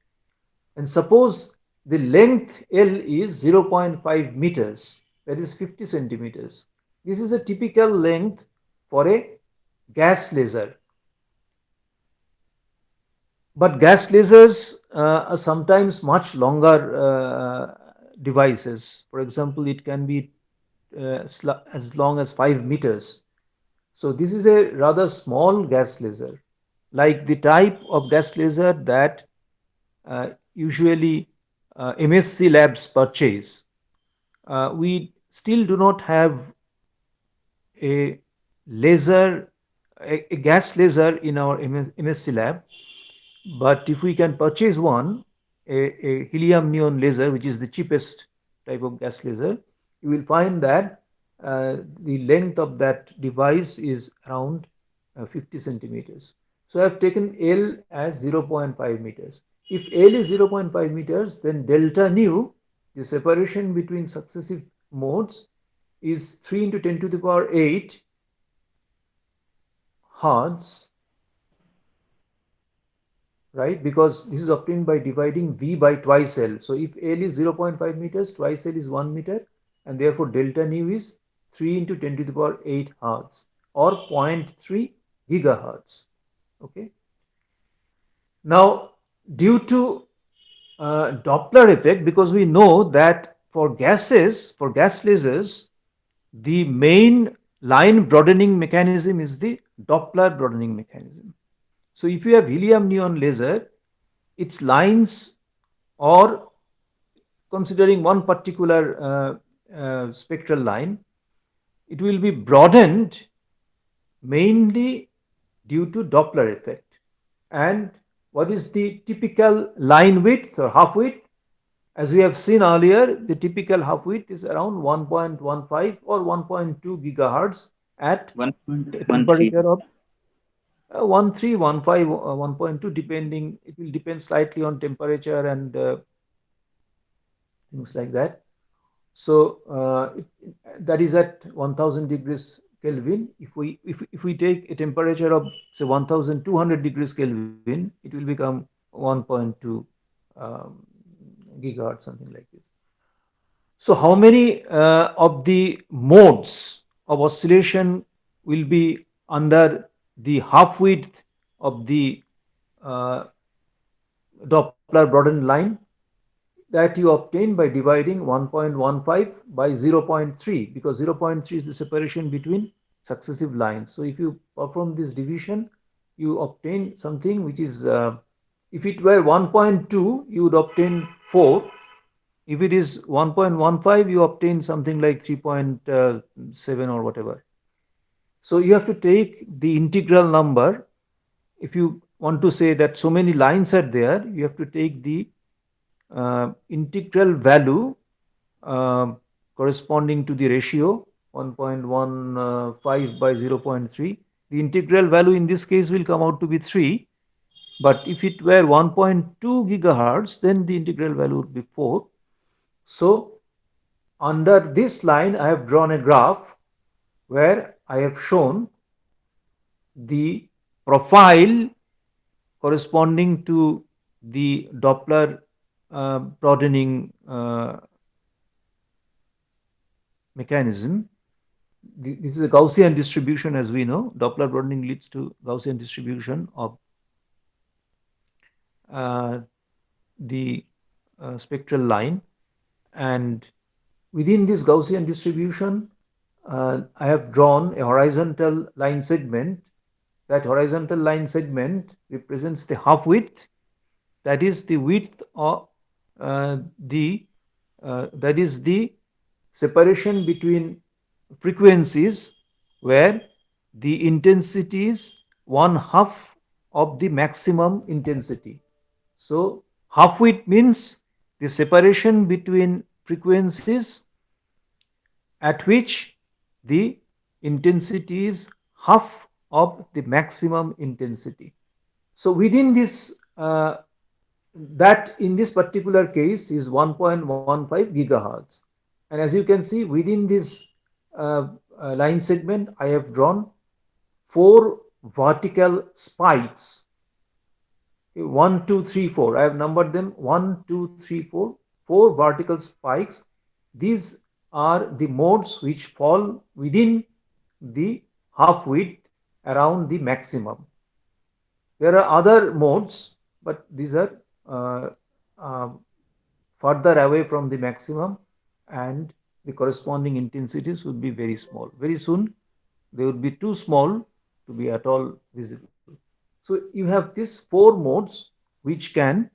And suppose the length L is 0.5 meters, that is 50 centimeters. This is a typical length for a gas laser. But gas lasers are sometimes much longer devices. For example, it can be as long as 5 meters. So this is a rather small gas laser, like the type of gas laser that usually MSc labs purchase. We still do not have a laser, a gas laser in our MSc lab. But if we can purchase one, a helium neon laser, which is the cheapest type of gas laser, you will find that the length of that device is around 50 centimeters. So I have taken L as 0.5 meters. If L is 0.5 meters, then delta nu, the separation between successive modes, is 3 into 10 to the power 8 hertz, right? Because this is obtained by dividing V by twice L. So if L is 0.5 meters, twice L is 1 meter, and therefore delta nu is 3 into 10 to the power 8 hertz or 0.3 gigahertz. Okay. Now, due to Doppler effect, because we know that for gases, for gas lasers, the main line broadening mechanism is the Doppler broadening mechanism. So if you have helium neon laser, its lines, or considering one particular spectral line, it will be broadened mainly due to Doppler effect. And what is the typical line width or half width? As we have seen earlier, the typical half width is around 1.15 or 1.2 gigahertz at a 1.13. temperature of 1315, 1.2, depending, it will depend slightly on temperature and things like that. So that is at 1000 degrees Kelvin. If we take a temperature of say 1200 degrees Kelvin, it will become 1.2 um, gigahertz, something like this. So how many of the modes of oscillation will be under the half width of the uh, Doppler broadened line? That you obtain by dividing 1.15 by 0.3, because 0.3 is the separation between successive lines. So if you perform this division, you obtain something which is, if it were 1.2, you would obtain 4. If it is 1.15, you obtain something like 3.7 or whatever. So you have to take the integral number. If you want to say that so many lines are there, you have to take the integral value uh, corresponding to the ratio 1.15 by 0.3. The integral value in this case will come out to be 3. But if it were 1.2 gigahertz, then the integral value would be 4. So under this line, I have drawn a graph where I have shown the profile corresponding to the Doppler broadening mechanism. This is a Gaussian distribution, as we know. Doppler broadening leads to Gaussian distribution of uh, the spectral line. And within this Gaussian distribution, I have drawn a horizontal line segment. That horizontal line segment represents the half width, that is the width of the that is the separation between frequencies where the intensity is one half of the maximum intensity. So half width means the separation between frequencies at which the intensity is half of the maximum intensity. So within this, that in this particular case is 1.15 gigahertz. And as you can see, within this uh, line segment, I have drawn four vertical spikes. Okay, 1, 2, 3, 4. I have numbered them 1, 2, 3, 4. Four vertical spikes. These are the modes which fall within the half width around the maximum. There are other modes, but these are uh, uh, further away from the maximum, and the corresponding intensities would be very small. Very soon, they would be too small to be at all visible. So you have these four modes which can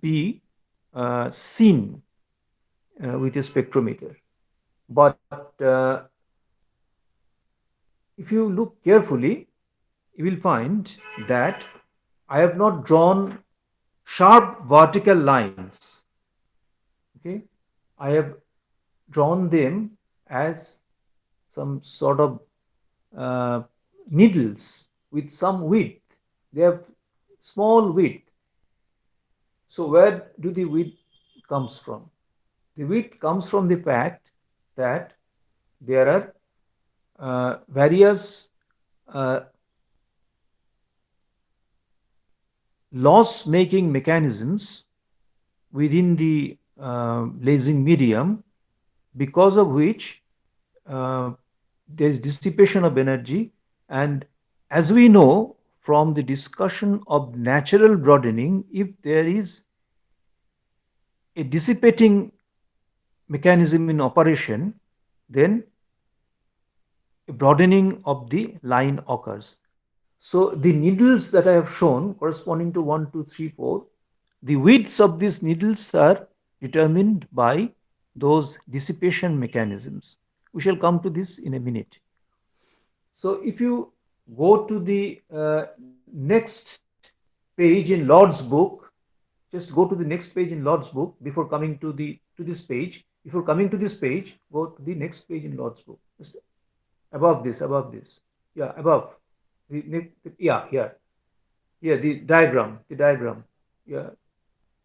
be seen with a spectrometer. But if you look carefully, you will find that I have not drawn sharp vertical lines. Okay, I have drawn them as some sort of uh, needles with some width. They have small width. So where do the width comes from? The width comes from the fact that there are various uh, loss making mechanisms within the lasing medium, because of which uh, there is dissipation of energy. And as we know from the discussion of natural broadening, if there is a dissipating mechanism in operation, then a broadening of the line occurs. So the needles that I have shown corresponding to 1, 2, 3, 4, the widths of these needles are determined by those dissipation mechanisms. We shall come to this in a minute. So if you go to the next page in Lord's book, just go to the next page in Lord's book before coming to this page. Before coming to this page, go to the next page in Lord's book. Just above this, yeah, above yeah, here the diagram, yeah,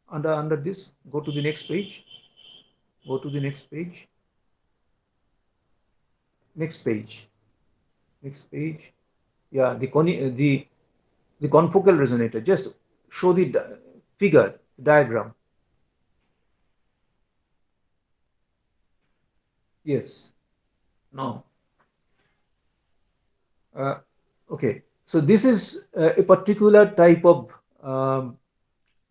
under this. Go to the next page. Go to the next page. Next page. Next page. Yeah, the confocal resonator. Just show the figure diagram. Yes. No. Uh, okay. So this is a particular type of um,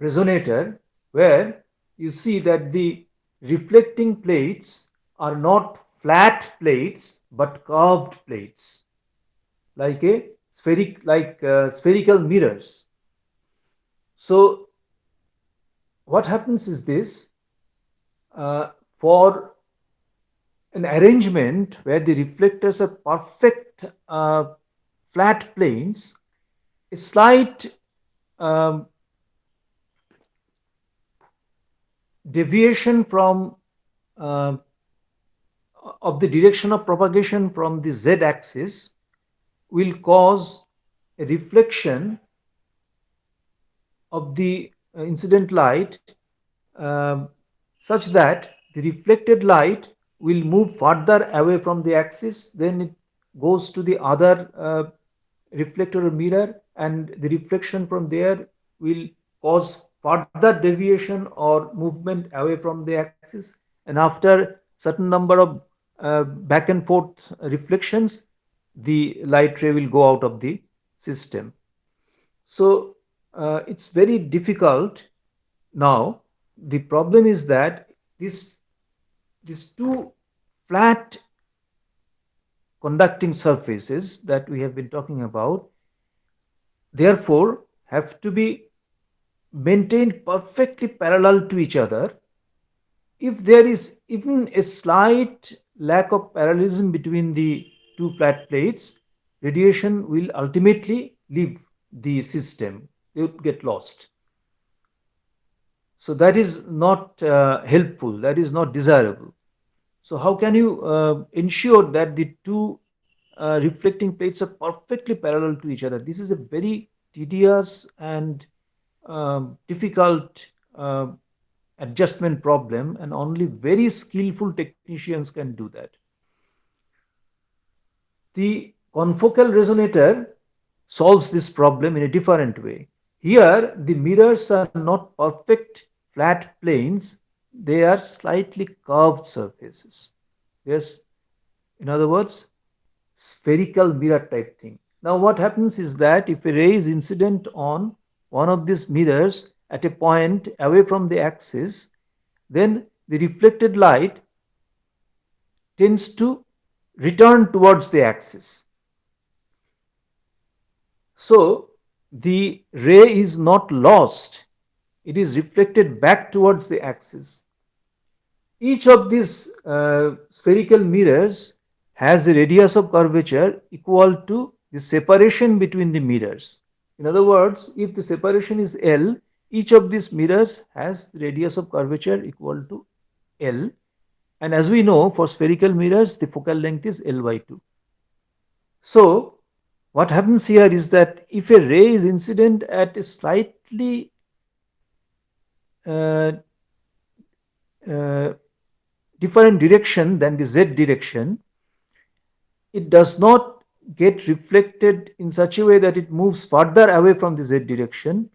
resonator where you see that the reflecting plates are not flat plates but curved plates, like a spherical mirrors. So what happens is this: for an arrangement where the reflectors are perfect flat planes, a slight um, deviation from uh, of the direction of propagation from the z axis will cause a reflection of the incident light, um, such that the reflected light will move further away from the axis, then it goes to the other reflector or mirror, and the reflection from there will cause further deviation or movement away from the axis. And after certain number of back and forth reflections, the light ray will go out of the system. So it's very difficult now. The problem is that this these two flat conducting surfaces that we have been talking about, therefore, have to be maintained perfectly parallel to each other. If there is even a slight lack of parallelism between the two flat plates, radiation will ultimately leave the system. They would get lost. So that is not helpful. That is not desirable. So how can you ensure that the two reflecting plates are perfectly parallel to each other? This is a very tedious and difficult adjustment problem, and only very skillful technicians can do that. The confocal resonator solves this problem in a different way. Here, the mirrors are not perfect flat planes, they are slightly curved surfaces. Yes, in other words, spherical mirror type thing. Now, what happens is that if a ray is incident on one of these mirrors at a point away from the axis, then the reflected light tends to return towards the axis. So the ray is not lost, it is reflected back towards the axis. Each of these spherical mirrors has a radius of curvature equal to the separation between the mirrors. In other words, if the separation is L, each of these mirrors has the radius of curvature equal to L. And as we know, for spherical mirrors, the focal length is L by 2. So, what happens here is that if a ray is incident at a slightly uh, uh, different direction than the z direction, it does not get reflected in such a way that it moves further away from the z direction.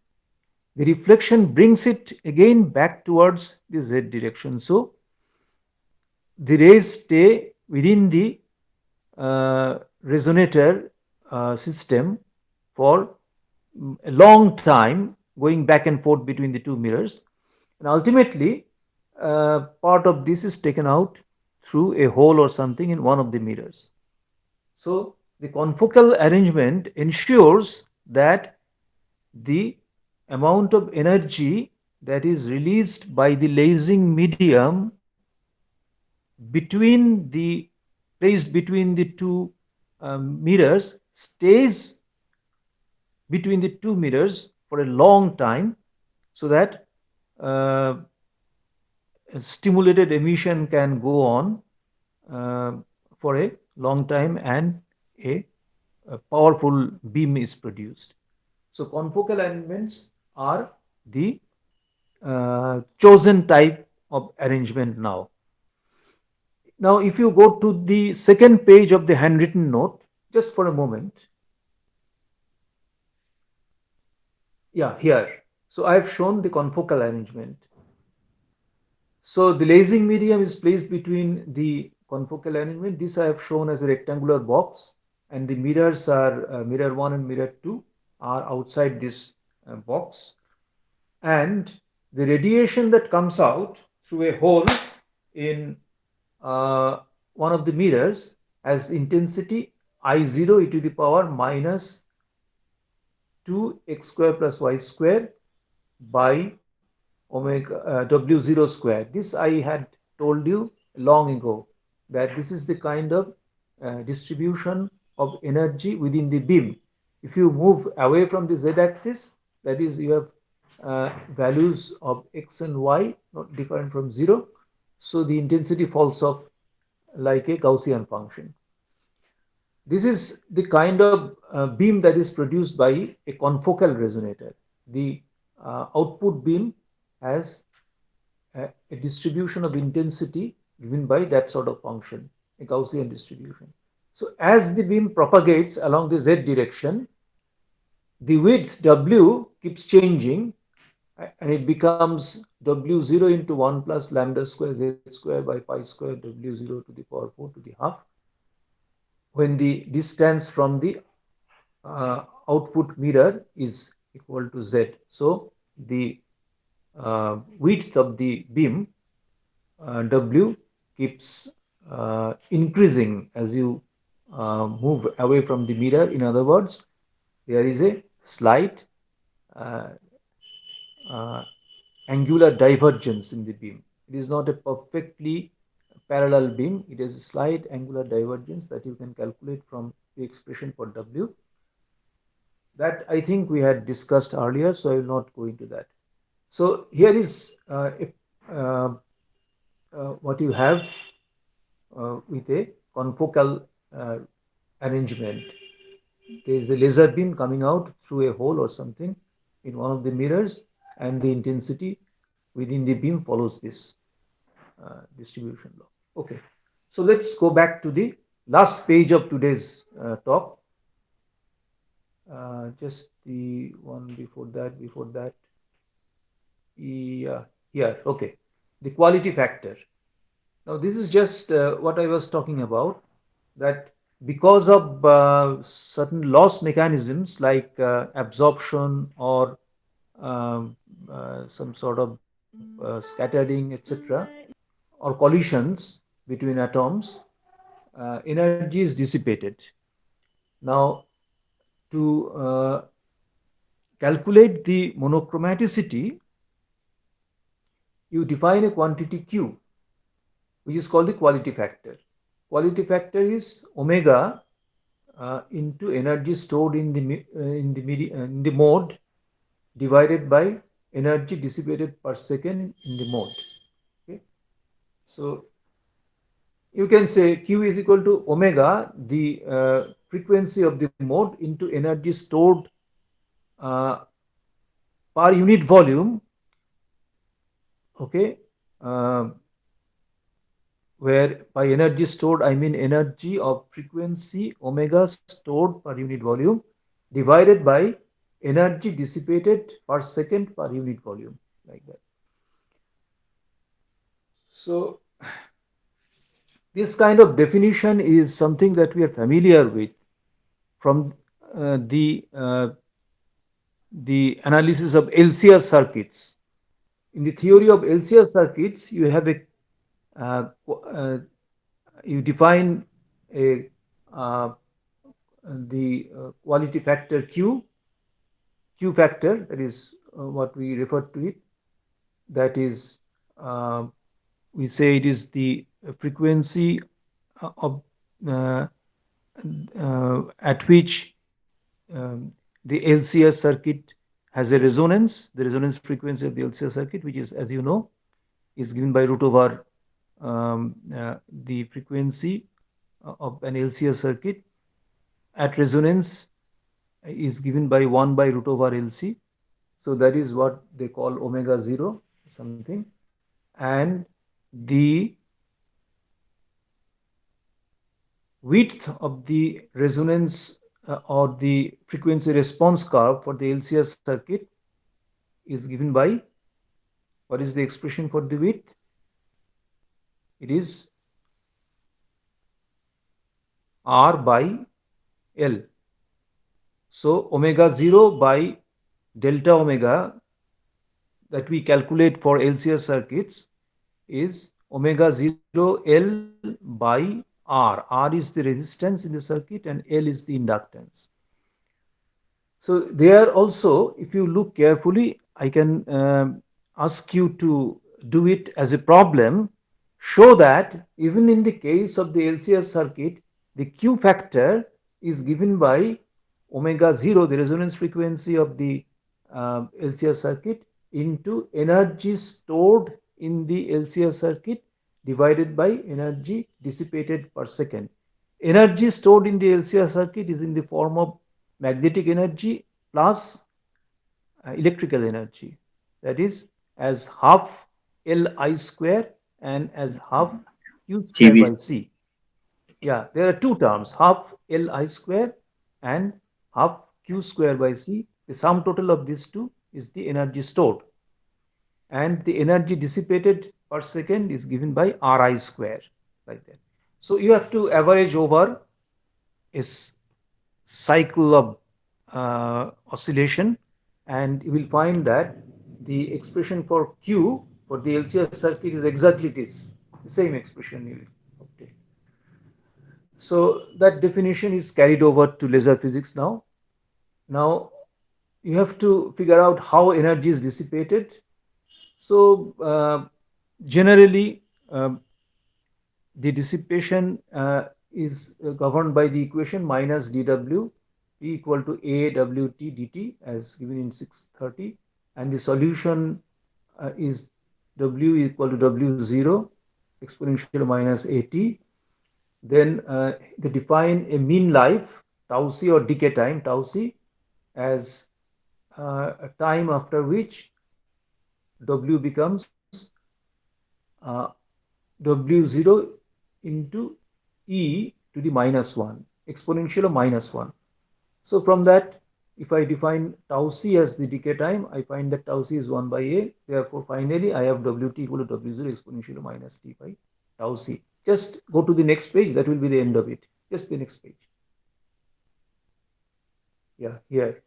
The reflection brings it again back towards the z direction. So the rays stay within the uh, resonator system for a long time, going back and forth between the two mirrors. And ultimately, part of this is taken out through a hole or something in one of the mirrors. So the confocal arrangement ensures that the amount of energy that is released by the lasing medium between the placed between the two mirrors stays between the two mirrors for a long time, so that uh, stimulated emission can go on uh, for a long time, and a powerful beam is produced. So confocal arrangements are the chosen type of arrangement now. Now, if you go to the second page of the handwritten note, just for a moment, yeah, here. So I have shown the confocal arrangement. So the lasing medium is placed between the confocal arrangement. This I have shown as a rectangular box, and the mirrors are mirror 1 and mirror 2 are outside this box. And the radiation that comes out through a hole in uh, one of the mirrors has intensity I0 e to the power minus 2x square plus y square by omega w0 square. This I had told you long ago, that this is the kind of distribution of energy within the beam. If you move away from the z-axis, that is, you have values of x and y not different from 0, so the intensity falls off like a Gaussian function. This is the kind of beam that is produced by a confocal resonator. The output beam has a distribution of intensity given by that sort of function, a Gaussian distribution. So as the beam propagates along the z direction, the width W keeps changing and it becomes W0 into 1 plus lambda square z square by pi square W0 to the power 4 to the half when the distance from the output mirror is equal to z. So the width of the beam W keeps increasing as you move away from the mirror. In other words, there is a slight uh, uh, angular divergence in the beam. It is not a perfectly parallel beam. It has a slight angular divergence that you can calculate from the expression for W. That I think we had discussed earlier, so I will not go into that. So here is what you have with a confocal uh, arrangement. There is a laser beam coming out through a hole or something in one of the mirrors, and the intensity within the beam follows this distribution law. Okay, so let's go back to the last page of today's talk. Just the one before that. Yeah, here, okay. The quality factor. Now, this is just what I was talking about, that because of certain loss mechanisms like absorption or um, some sort of scattering, etc., or collisions between atoms, energy is dissipated. Now, to calculate the monochromaticity, you define a quantity Q, which is called the quality factor. Quality factor is omega into energy stored in the mode divided by energy dissipated per second in the mode. Okay, so you can say Q is equal to omega, the frequency of the mode, into energy stored uh, per unit volume. Okay, uh, where by energy stored I mean energy of frequency omega stored per unit volume divided by energy dissipated per second per unit volume, like that. So this kind of definition is something that we are familiar with from the analysis of LCR circuits. In the theory of LCR circuits, you have a uh, uh, you define a uh, the quality factor Q factor, that is what we refer to it. That is, uh, we say it is the frequency of uh, at which the LCR circuit has a resonance. The resonance frequency of the LCR circuit, which is, as you know, is given by root over the frequency of an LCR circuit at resonance is given by 1 by root over LC. So that is what they call omega 0 something. And the width of the resonance or the frequency response curve for the LCR circuit is given by, what is the expression for the width? It is R by L. So omega 0 by delta omega that we calculate for LCR circuits is omega 0 L by R. R is the resistance in the circuit and L is the inductance. So there also, if you look carefully, I can ask you to do it as a problem. Show that even in the case of the LCR circuit, the Q factor is given by omega 0, the resonance frequency of the LCR circuit, into energy stored in the LCR circuit divided by energy dissipated per second. Energy stored in the LCR circuit is in the form of magnetic energy plus electrical energy, that is as half Li square and as half Q square GV. by C. Yeah, there are two terms, half Li square and half Q square by C. The sum total of these two is the energy stored, and the energy dissipated per second is given by Ri square, like that. So you have to average over a cycle of oscillation, and you will find that the expression for Q for the LCR circuit is exactly this, the same expression you will obtain. So that definition is carried over to laser physics now. Now you have to figure out how energy is dissipated. So generally, the dissipation is governed by the equation minus dw E equal to a wt dt as given in 630, and the solution is w equal to w0 exponential minus at. Then they define a mean life tau c or decay time tau c as a time after which w becomes uh, w0 into e to the minus 1 exponential of minus 1. So from that, if I define tau c as the decay time, I find that tau c is 1 by a. Therefore, finally, I have wt equal to w0 exponential minus t by tau c. Just go to the next page. That will be the end of it. Just the next page. Yeah, here.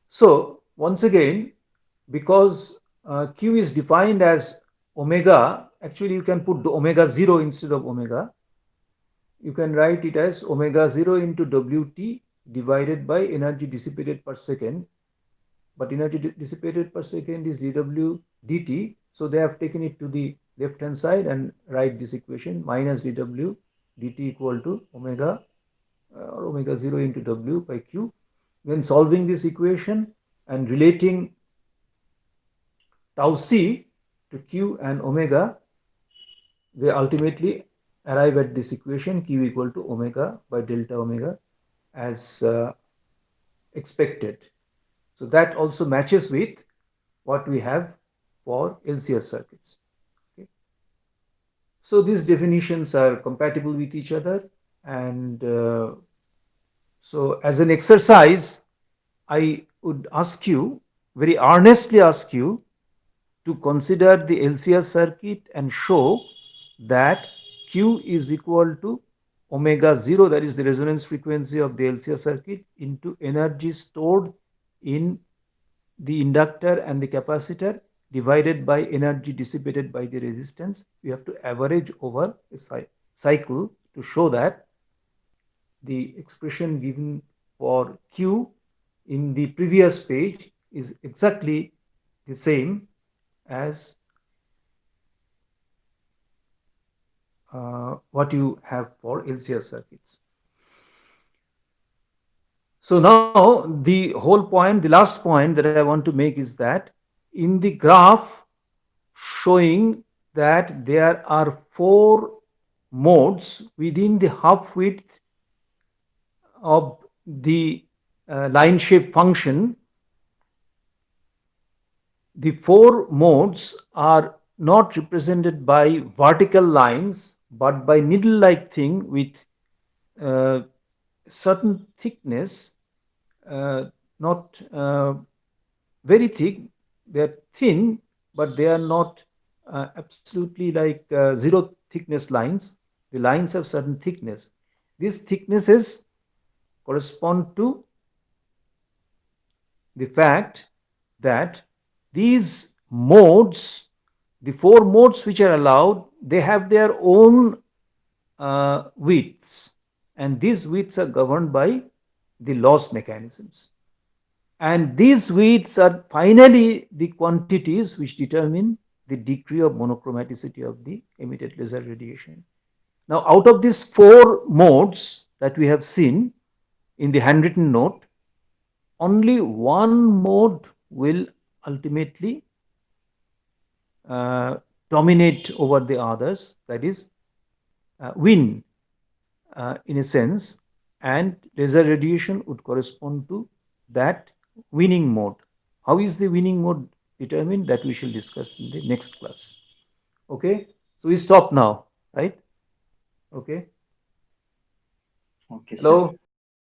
So once again, because q is defined as omega, actually you can put the omega 0 instead of omega. You can write it as omega 0 into wt divided by energy dissipated per second, but energy dissipated per second is dw dt, so they have taken it to the left hand side and write this equation minus dw dt equal to omega or omega 0 into w by q. Then solving this equation and relating tau c to q and omega, they ultimately arrive at this equation q equal to omega by delta omega as expected. So that also matches with what we have for LCR circuits. Okay. So these definitions are compatible with each other, and so as an exercise, I would ask you, very earnestly ask you, to consider the LCR circuit and show that Q is equal to omega 0, that is the resonance frequency of the LCR circuit, into energy stored in the inductor and the capacitor divided by energy dissipated by the resistance. You have to average over a cycle to show that the expression given for Q in the previous page is exactly the same as what you have for LCR circuits. So now the whole point, the last point that I want to make is that in the graph showing that there are 4 modes within the half width of the line shape function, the 4 modes are not represented by vertical lines but by needle like thing with uh, certain thickness, not very thick, they are thin, but they are not absolutely like zero thickness lines. The lines have certain thickness. These thicknesses correspond to the fact that these modes, the 4 modes which are allowed, they have their own widths, and these widths are governed by the loss mechanisms. And these widths are finally the quantities which determine the degree of monochromaticity of the emitted laser radiation. Now, out of these 4 modes that we have seen in the handwritten note, only one mode will ultimately uh, dominate over the others, that is win in a sense, and laser radiation would correspond to that winning mode. How is the winning mode determined? That we shall discuss in the next class. Okay, so we stop now, right? Okay. Okay, sir. Hello.